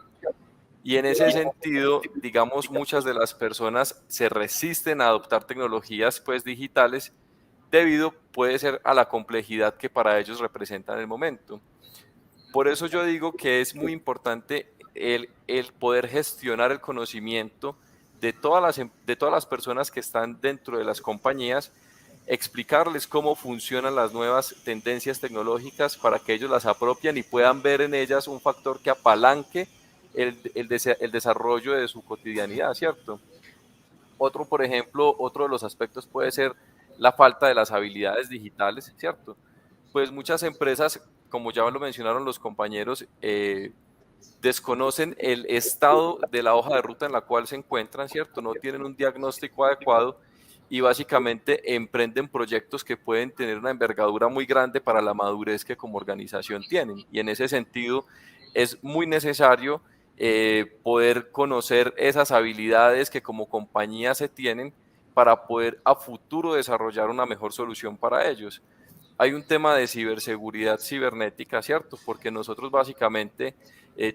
Y en ese sentido, digamos, muchas de las personas se resisten a adoptar tecnologías pues digitales debido puede ser a la complejidad que para ellos representa en el momento. Por eso yo digo que es muy importante el poder gestionar el conocimiento de todas las personas que están dentro de las compañías, explicarles cómo funcionan las nuevas tendencias tecnológicas para que ellos las apropien y puedan ver en ellas un factor que apalanque el desarrollo de su cotidianidad, ¿cierto? Por ejemplo, otro de los aspectos puede ser la falta de las habilidades digitales, ¿cierto? Pues muchas empresas, como ya lo mencionaron los compañeros, desconocen el estado de la hoja de ruta en la cual se encuentran, ¿cierto? No tienen un diagnóstico adecuado y básicamente emprenden proyectos que pueden tener una envergadura muy grande para la madurez que como organización tienen. Y en ese sentido es muy necesario poder conocer esas habilidades que como compañía se tienen para poder a futuro desarrollar una mejor solución para ellos. Hay un tema de ciberseguridad cibernética, ¿cierto? Porque nosotros básicamente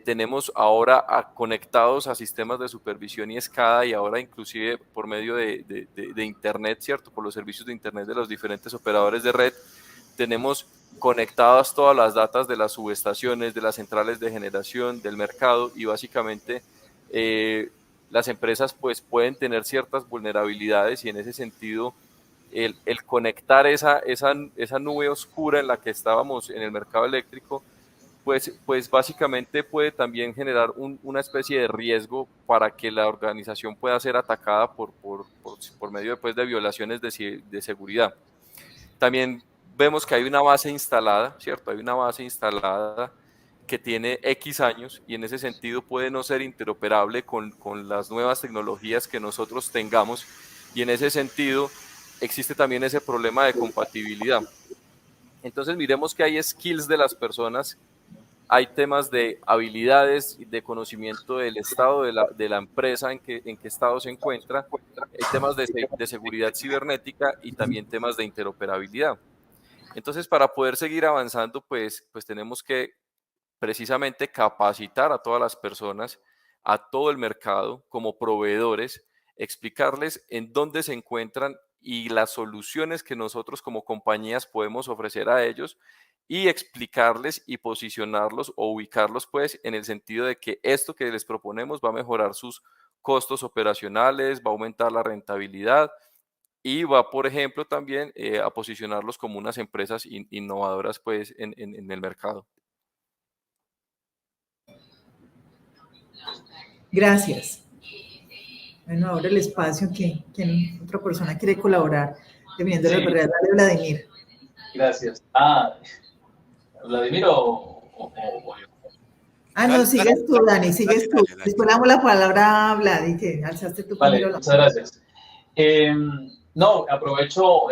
tenemos ahora conectados a sistemas de supervisión y escala y ahora inclusive por medio de Internet, ¿cierto? Por los servicios de Internet de los diferentes operadores de red, tenemos conectadas todas las datas de las subestaciones, de las centrales de generación, del mercado y básicamente las empresas pues pueden tener ciertas vulnerabilidades y en ese sentido el conectar esa nube oscura en la que estábamos en el mercado eléctrico pues básicamente puede también generar una especie de riesgo para que la organización pueda ser atacada por medio de violaciones de seguridad. También vemos que hay una base instalada, ¿cierto? Hay una base instalada que tiene X años y en ese sentido puede no ser interoperable con las nuevas tecnologías que nosotros tengamos y en ese sentido existe también ese problema de compatibilidad. Entonces miremos que hay skills de las personas, hay temas de habilidades, de conocimiento del estado de la empresa en qué estado se encuentra, hay temas de seguridad cibernética y también temas de interoperabilidad. Entonces, para poder seguir avanzando, pues tenemos que precisamente capacitar a todas las personas, a todo el mercado, como proveedores, explicarles en dónde se encuentran y las soluciones que nosotros como compañías podemos ofrecer a ellos y explicarles y posicionarlos o ubicarlos pues en el sentido de que esto que les proponemos va a mejorar sus costos operacionales, va a aumentar la rentabilidad y va, por ejemplo, también a posicionarlos como unas empresas innovadoras pues en el mercado. Gracias. Bueno, ahora el espacio que otra persona quiere colaborar, dependiendo de la verdad, dale, Vladimir. Gracias. ¿Vladimir o yo? No, sigues tú, Dani, sigues tú. Después le damos la palabra a Vladi, que alzaste tu Vale, muchas gracias. No, aprovecho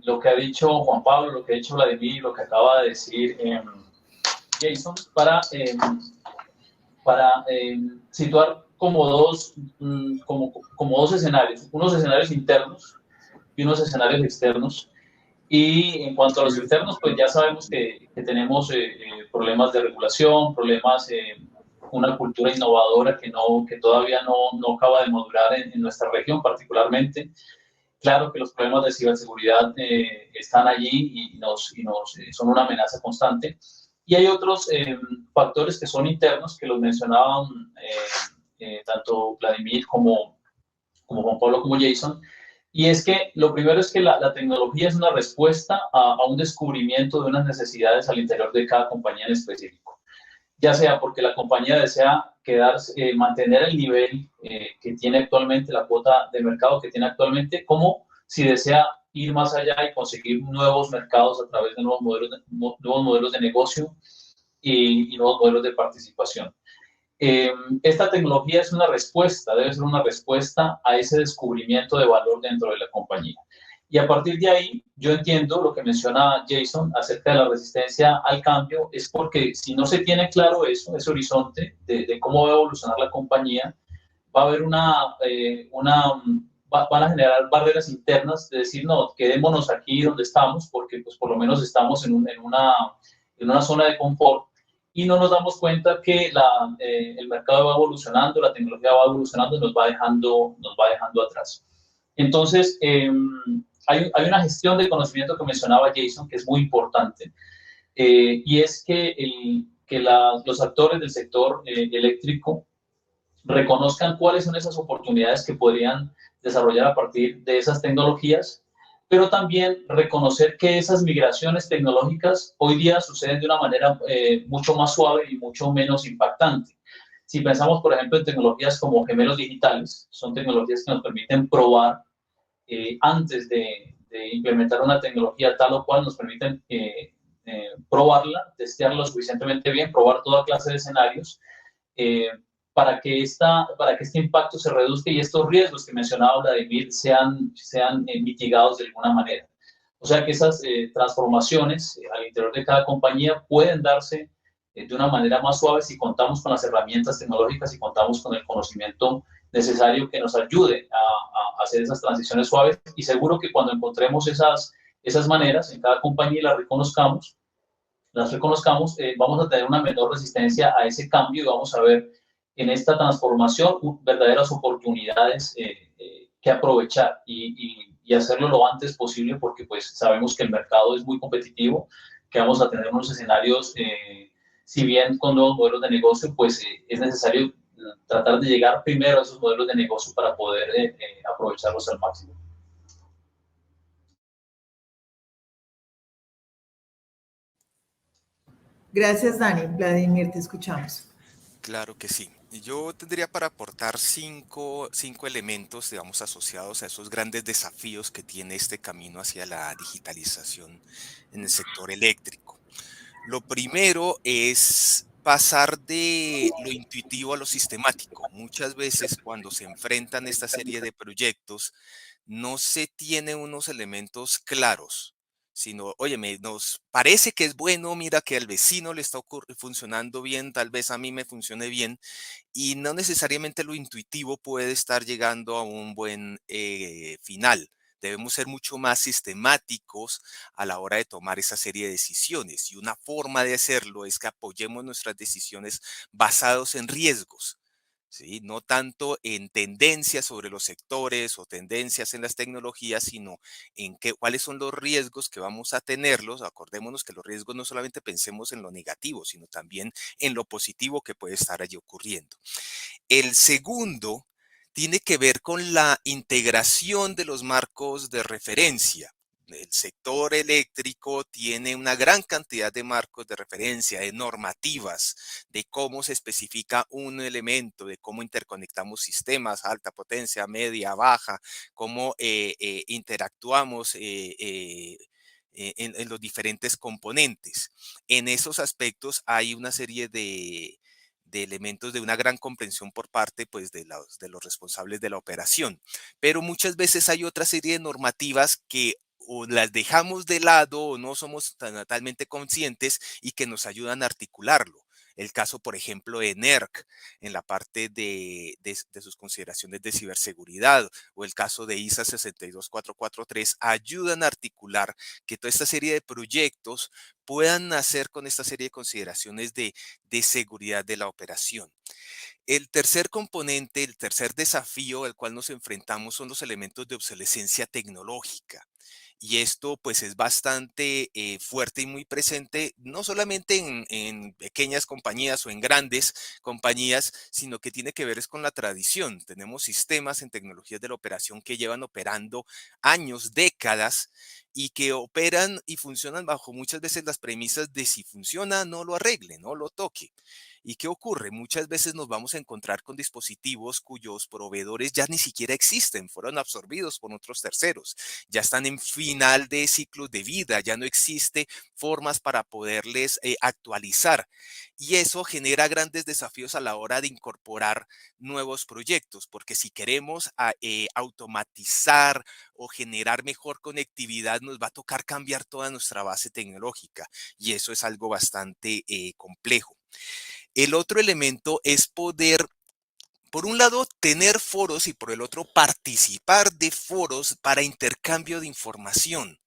lo que ha dicho Juan Pablo, lo que ha dicho Vladimir, lo que acaba de decir Jason, para situar como dos escenarios, unos escenarios internos y unos escenarios externos. Y en cuanto a los internos, pues ya sabemos que tenemos problemas de regulación, problemas, una cultura innovadora que todavía no acaba de madurar en nuestra región particularmente. Claro que los problemas de ciberseguridad están allí y son una amenaza constante. Y hay otros factores que son internos, que los mencionaban tanto Vladimir como Juan Pablo como Jason, y es que lo primero es que la tecnología es una respuesta a un descubrimiento de unas necesidades al interior de cada compañía en específico, ya sea porque la compañía desea mantener el nivel que tiene actualmente, la cuota de mercado que tiene actualmente, como si desea ir más allá y conseguir nuevos mercados a través de nuevos modelos de negocio y nuevos modelos de participación. Esta tecnología es una respuesta, debe ser una respuesta a ese descubrimiento de valor dentro de la compañía. Y a partir de ahí, yo entiendo lo que menciona Jason acerca de la resistencia al cambio, es porque si no se tiene claro ese horizonte de cómo va a evolucionar la compañía, va a haber van a generar barreras internas de decir, no, quedémonos aquí donde estamos, porque pues por lo menos estamos en una zona de confort, y no nos damos cuenta que el mercado va evolucionando, la tecnología va evolucionando y nos va dejando atrás. Entonces, hay una gestión de conocimiento que mencionaba Jason que es muy importante, y es que, los actores del sector eléctrico reconozcan cuáles son esas oportunidades que podrían desarrollar a partir de esas tecnologías, pero también reconocer que esas migraciones tecnológicas hoy día suceden de una manera mucho más suave y mucho menos impactante. Si pensamos, por ejemplo, en tecnologías como gemelos digitales, son tecnologías que nos permiten probar antes de implementar una tecnología tal o cual, nos permiten probarla, testearla lo suficientemente bien, probar toda clase de escenarios, eh, para que este impacto se reduzca y estos riesgos que mencionaba Vladimir sean mitigados de alguna manera. O sea que esas transformaciones al interior de cada compañía pueden darse de una manera más suave si contamos con las herramientas tecnológicas y contamos con el conocimiento necesario que nos ayude a hacer esas transiciones suaves, y seguro que cuando encontremos esas maneras en cada compañía y las reconozcamos, vamos a tener una menor resistencia a ese cambio y vamos a ver en esta transformación verdaderas oportunidades que aprovechar y hacerlo lo antes posible, porque pues sabemos que el mercado es muy competitivo, que vamos a tener unos escenarios, si bien con nuevos modelos de negocio, pues es necesario tratar de llegar primero a esos modelos de negocio para poder aprovecharlos al máximo. Gracias, Dani. Vladimir, te escuchamos. Claro que sí. Yo tendría para aportar cinco elementos, digamos, asociados a esos grandes desafíos que tiene este camino hacia la digitalización en el sector eléctrico. Lo primero es pasar de lo intuitivo a lo sistemático. Muchas veces cuando se enfrentan esta serie de proyectos, no se tiene unos elementos claros, sino, oye, nos parece que es bueno, mira que al vecino le está funcionando bien, tal vez a mí me funcione bien, y no necesariamente lo intuitivo puede estar llegando a un buen final. Debemos ser mucho más sistemáticos a la hora de tomar esa serie de decisiones. Y una forma de hacerlo es que apoyemos nuestras decisiones basados en riesgos. ¿Sí? No tanto en tendencias sobre los sectores o tendencias en las tecnologías, sino en cuáles son los riesgos que vamos a tenerlos. Acordémonos que los riesgos no solamente pensemos en lo negativo, sino también en lo positivo que puede estar allí ocurriendo. El segundo tiene que ver con la integración de los marcos de referencia. El sector eléctrico tiene una gran cantidad de marcos de referencia, de normativas, de cómo se especifica un elemento, de cómo interconectamos sistemas, alta potencia, media, baja, cómo interactuamos en los diferentes componentes. En esos aspectos hay una serie de elementos de una gran comprensión por parte pues, de los responsables de la operación. Pero muchas veces hay otra serie de normativas que o las dejamos de lado o no somos totalmente conscientes y que nos ayudan a articularlo. El caso, por ejemplo, de NERC en la parte de sus consideraciones de ciberseguridad, o el caso de ISA 62443, ayudan a articular que toda esta serie de proyectos puedan nacer con esta serie de consideraciones de seguridad de la operación. El tercer componente, el tercer desafío al cual nos enfrentamos son los elementos de obsolescencia tecnológica. Y esto pues es bastante fuerte y muy presente, no solamente en pequeñas compañías o en grandes compañías, sino que tiene que ver es con la tradición. Tenemos sistemas en tecnologías de la operación que llevan operando años, décadas, y que operan y funcionan bajo muchas veces las premisas de si funciona, no lo arregle, no lo toque. ¿Y qué ocurre? Muchas veces nos vamos a encontrar con dispositivos cuyos proveedores ya ni siquiera existen, fueron absorbidos por otros terceros, ya están en final de ciclos de vida, ya no existe formas para poderles actualizar. Y eso genera grandes desafíos a la hora de incorporar nuevos proyectos, porque si queremos automatizar o generar mejor conectividad, nos va a tocar cambiar toda nuestra base tecnológica, y eso es algo bastante complejo. El otro elemento es poder, por un lado, tener foros y por el otro, participar de foros para intercambio de información.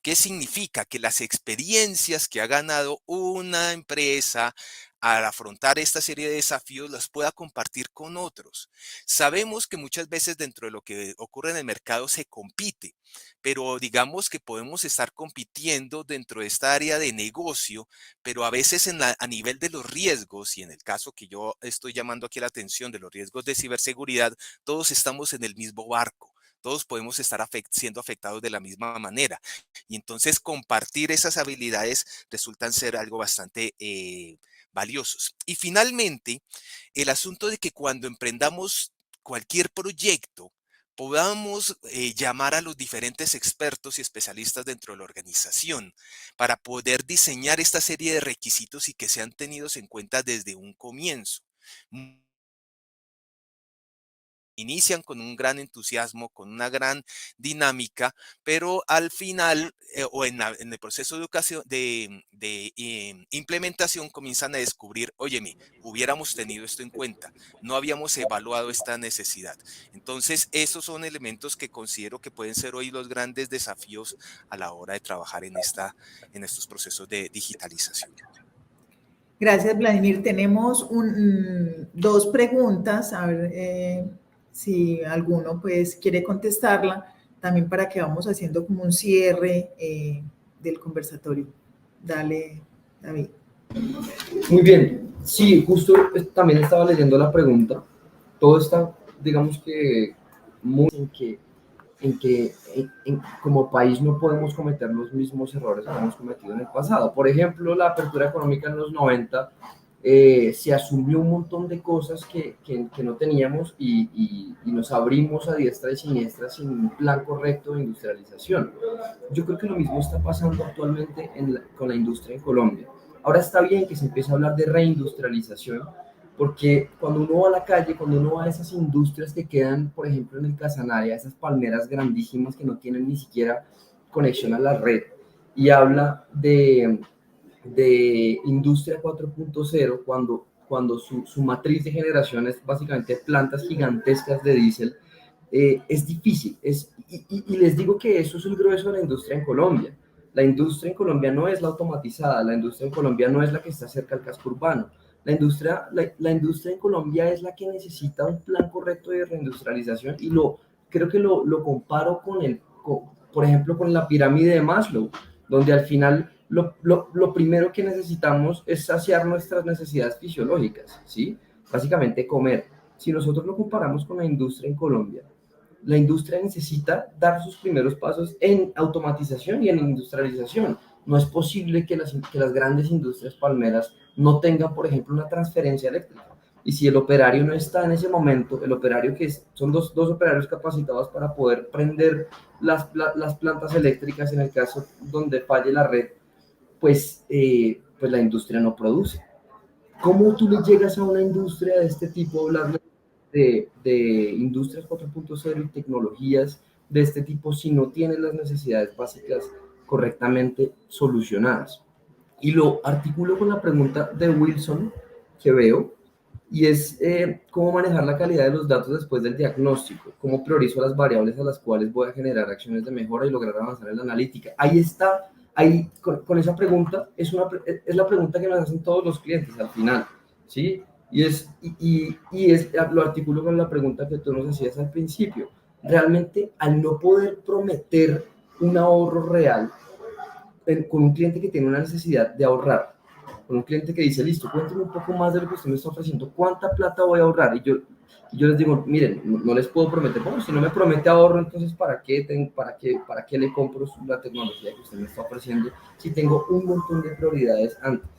¿Qué significa? Que las experiencias que ha ganado una empresa al afrontar esta serie de desafíos, las pueda compartir con otros. Sabemos que muchas veces dentro de lo que ocurre en el mercado se compite, pero digamos que podemos estar compitiendo dentro de esta área de negocio, pero a veces a nivel de los riesgos, y en el caso que yo estoy llamando aquí la atención de los riesgos de ciberseguridad, todos estamos en el mismo barco. Todos podemos estar siendo afectados de la misma manera. Y entonces compartir esas habilidades resultan ser algo bastante valiosos. Y finalmente, el asunto de que cuando emprendamos cualquier proyecto, podamos llamar a los diferentes expertos y especialistas dentro de la organización para poder diseñar esta serie de requisitos y que sean tenidos en cuenta desde un comienzo. Inician con un gran entusiasmo, con una gran dinámica, pero al final o en el proceso de educación, de implementación, comienzan a descubrir, óyeme, hubiéramos tenido esto en cuenta, no habíamos evaluado esta necesidad. Entonces, esos son elementos que considero que pueden ser hoy los grandes desafíos a la hora de trabajar en estos procesos de digitalización. Gracias, Vladimir. Tenemos dos preguntas, a ver si alguno pues quiere contestarla, también para que vamos haciendo como un cierre del conversatorio. Dale, David. Muy bien. Sí, justo también estaba leyendo la pregunta. Todo está, digamos que, muy en que como país no podemos cometer los mismos errores que hemos cometido en el pasado. Por ejemplo, la apertura económica en los 90 se asumió un montón de cosas que no teníamos y nos abrimos a diestra y siniestra sin un plan correcto de industrialización. Yo creo que lo mismo está pasando actualmente con la industria en Colombia. Ahora está bien que se empiece a hablar de reindustrialización, porque cuando uno va a la calle, cuando uno va a esas industrias que quedan, por ejemplo, en el Casanare, esas palmeras grandísimas que no tienen ni siquiera conexión a la red, y habla de industria 4.0, cuando su matriz de generación es básicamente plantas gigantescas de diésel, es difícil. Y les digo que eso es el grueso de la industria en Colombia. La industria en Colombia no es la automatizada, la industria en Colombia no es la que está cerca al casco urbano. La industria en Colombia es la que necesita un plan correcto de reindustrialización y creo que lo comparo por ejemplo, con la pirámide de Maslow, donde al final lo primero que necesitamos es saciar nuestras necesidades fisiológicas, ¿sí? Básicamente comer. Si nosotros lo comparamos con la industria en Colombia, la industria necesita dar sus primeros pasos en automatización y en industrialización. No es posible que las grandes industrias palmeras no tengan, por ejemplo, una transferencia eléctrica. Y si el operario no está en ese momento, el operario son dos operarios capacitados para poder prender las plantas eléctricas en el caso donde falle la red, pues la industria no produce. ¿Cómo tú le llegas a una industria de este tipo a hablarle de industrias 4.0 y tecnologías de este tipo si no tienes las necesidades básicas correctamente solucionadas? Y lo articulo con la pregunta de Wilson que veo, y es cómo manejar la calidad de los datos después del diagnóstico, cómo priorizo las variables a las cuales voy a generar acciones de mejora y lograr avanzar en la analítica. Ahí está, con esa pregunta, es la pregunta que nos hacen todos los clientes al final, ¿sí? Y lo articulo con la pregunta que tú nos hacías al principio. Realmente, al no poder prometer un ahorro real con un cliente que tiene una necesidad de ahorrar, con un cliente que dice, listo, cuéntame un poco más de lo que usted me está ofreciendo, ¿cuánta plata voy a ahorrar? Y yo les digo, miren, no les puedo prometer, bueno, si no me promete ahorro, entonces ¿para qué le compro la tecnología que usted me está ofreciendo si tengo un montón de prioridades antes?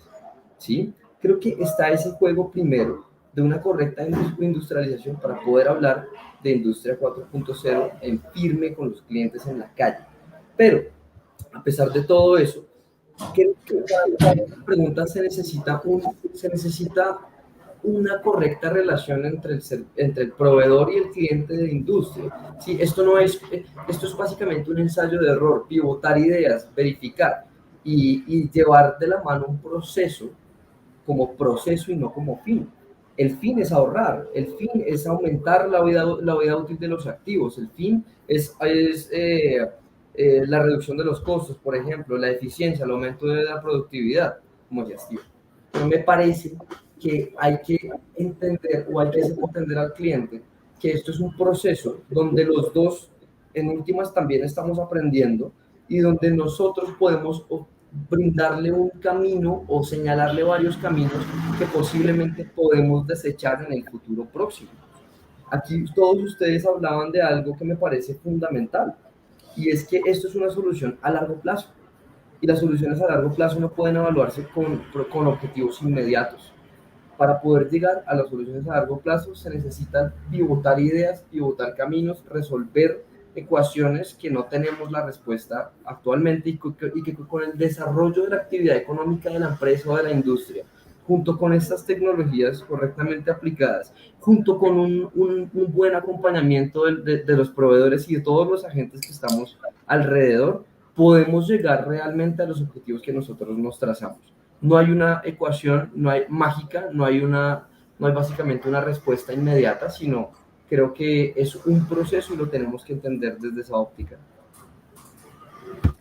¿Sí? Creo que está ese juego primero de una correcta industrialización para poder hablar de industria 4.0 en firme con los clientes en la calle. Pero, a pesar de todo eso, creo que para esta pregunta se necesita una correcta relación entre el proveedor y el cliente de industria. ¿Sí? Esto es básicamente un ensayo de error, pivotar ideas, verificar y llevar de la mano un proceso como proceso y no como fin. El fin es ahorrar, el fin es aumentar la vida útil de los activos, el fin es la reducción de los costos, por ejemplo, la eficiencia, el aumento de la productividad como gestión. pero me parece que hay que entender o hay que hacer entender al cliente que esto es un proceso donde los dos, en últimas, también estamos aprendiendo y donde nosotros podemos brindarle un camino o señalarle varios caminos que posiblemente podemos desechar en el futuro próximo. Aquí todos ustedes hablaban de algo que me parece fundamental, y es que esto es una solución a largo plazo, y las soluciones a largo plazo no pueden evaluarse con objetivos inmediatos. Para poder llegar a las soluciones a largo plazo se necesitan pivotar ideas, pivotar caminos, resolver ecuaciones que no tenemos la respuesta actualmente, y que con el desarrollo de la actividad económica de la empresa o de la industria, junto con estas tecnologías correctamente aplicadas, junto con un buen acompañamiento de los proveedores y de todos los agentes que estamos alrededor, podemos llegar realmente a los objetivos que nosotros nos trazamos. No hay una ecuación, no hay mágica, no hay básicamente una respuesta inmediata, sino creo que es un proceso y lo tenemos que entender desde esa óptica.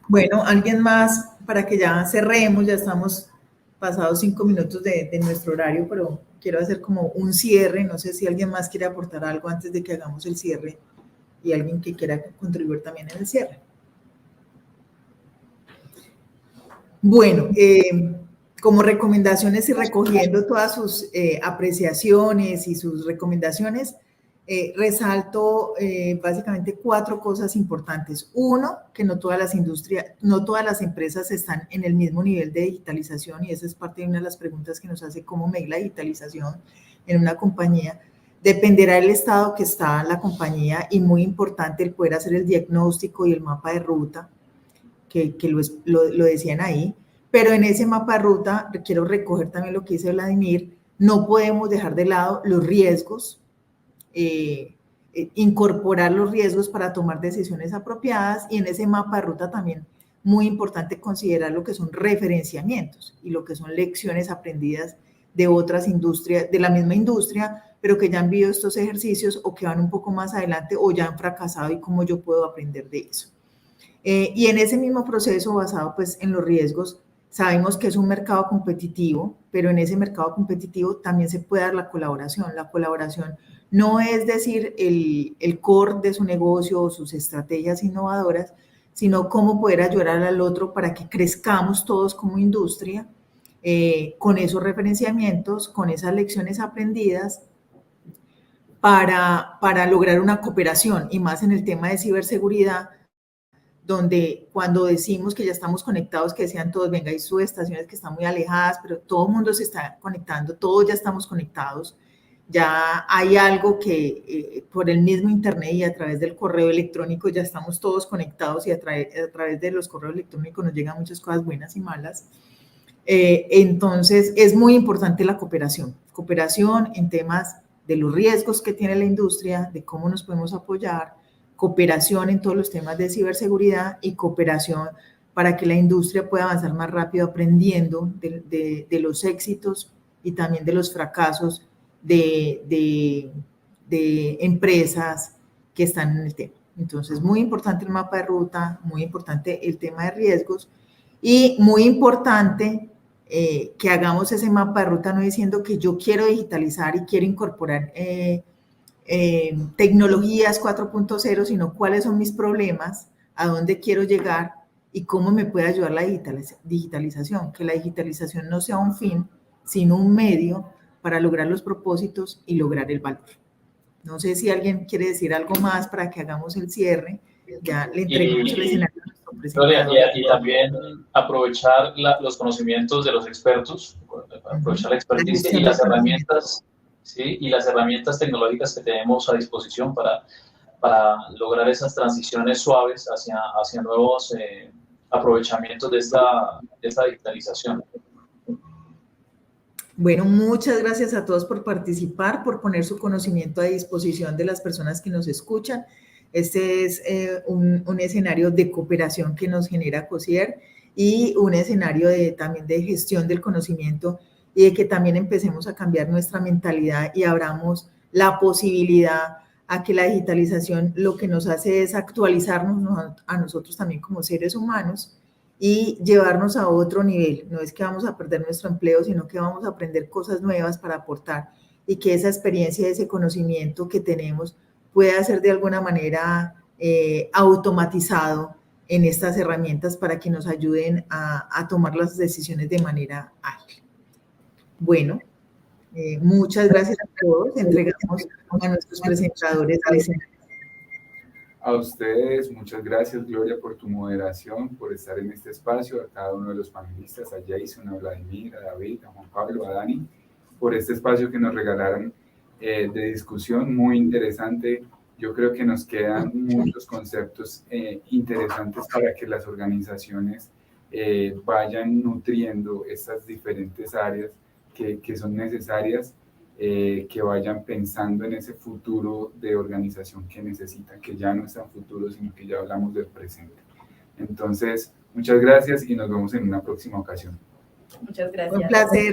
Bueno, ¿alguien más para que ya cerremos? Ya estamos pasados 5 minutos de nuestro horario, pero quiero hacer como un cierre. No sé si alguien más quiere aportar algo antes de que hagamos el cierre y alguien que quiera contribuir también en el cierre. Bueno, como recomendaciones y recogiendo todas sus apreciaciones y sus recomendaciones, resalto básicamente 4 cosas importantes. Uno, que no todas las empresas están en el mismo nivel de digitalización, y esa es parte de una de las preguntas que nos hace cómo medir la digitalización en una compañía. Dependerá del estado que está la compañía, y muy importante el poder hacer el diagnóstico y el mapa de ruta, que lo decían ahí. Pero en ese mapa de ruta quiero recoger también lo que dice Vladimir: no podemos dejar de lado los riesgos, incorporar los riesgos para tomar decisiones apropiadas, y en ese mapa de ruta también muy importante considerar lo que son referenciamientos y lo que son lecciones aprendidas de otras industrias, de la misma industria, pero que ya han vivido estos ejercicios o que van un poco más adelante o ya han fracasado, y cómo yo puedo aprender de eso. Y en ese mismo proceso basado pues en los riesgos, sabemos que es un mercado competitivo, pero en ese mercado competitivo también se puede dar la colaboración. La colaboración no es decir el core de su negocio o sus estrategias innovadoras, sino cómo poder ayudar al otro para que crezcamos todos como industria, con esos referenciamientos, con esas lecciones aprendidas, para lograr una cooperación, y más en el tema de ciberseguridad, donde cuando decimos que ya estamos conectados, que decían todos, venga, hay subestaciones que están muy alejadas, pero todo el mundo se está conectando, todos ya estamos conectados, ya hay algo que por el mismo internet y a través del correo electrónico ya estamos todos conectados, y a través de los correos electrónicos nos llegan muchas cosas buenas y malas. Entonces es muy importante la cooperación en temas de los riesgos que tiene la industria, de cómo nos podemos apoyar, cooperación en todos los temas de ciberseguridad, y cooperación para que la industria pueda avanzar más rápido aprendiendo de los éxitos y también de los fracasos de empresas que están en el tema. Entonces, muy importante el mapa de ruta, muy importante el tema de riesgos, y muy importante que hagamos ese mapa de ruta no diciendo que yo quiero digitalizar y quiero incorporar tecnologías 4.0, sino cuáles son mis problemas, a dónde quiero llegar y cómo me puede ayudar la digitalización. Que la digitalización no sea un fin, sino un medio para lograr los propósitos y lograr el valor. No sé si alguien quiere decir algo más para que hagamos el cierre. Ya le entreguemos el escenario a nuestro presentador. Y también aprovechar los conocimientos de los expertos, aprovechar la experticia y las herramientas. ¿Sí? Y las herramientas tecnológicas que tenemos a disposición para lograr esas transiciones suaves hacia nuevos aprovechamientos de esta digitalización. Bueno, muchas gracias a todos por participar, por poner su conocimiento a disposición de las personas que nos escuchan. Este es un escenario de cooperación que nos genera COSIER, y un escenario también de gestión del conocimiento, y de que también empecemos a cambiar nuestra mentalidad y abramos la posibilidad a que la digitalización lo que nos hace es actualizarnos a nosotros también como seres humanos, y llevarnos a otro nivel. No es que vamos a perder nuestro empleo, sino que vamos a aprender cosas nuevas para aportar y que esa experiencia, ese conocimiento que tenemos pueda ser de alguna manera automatizado en estas herramientas para que nos ayuden a tomar las decisiones de manera ágil. Bueno, muchas gracias a todos. Entregamos a nuestros presentadores al escenario. A ustedes, muchas gracias, Gloria, por tu moderación, por estar en este espacio, a cada uno de los panelistas, a Jason, a Vladimir, a David, a Juan Pablo, a Dani, por este espacio que nos regalaron de discusión muy interesante. Yo creo que nos quedan muchos conceptos interesantes para que las organizaciones vayan nutriendo estas diferentes áreas que son necesarias, que vayan pensando en ese futuro de organización que necesitan, que ya no es tan futuro, sino que ya hablamos del presente. Entonces, muchas gracias y nos vemos en una próxima ocasión. Muchas gracias. Un placer.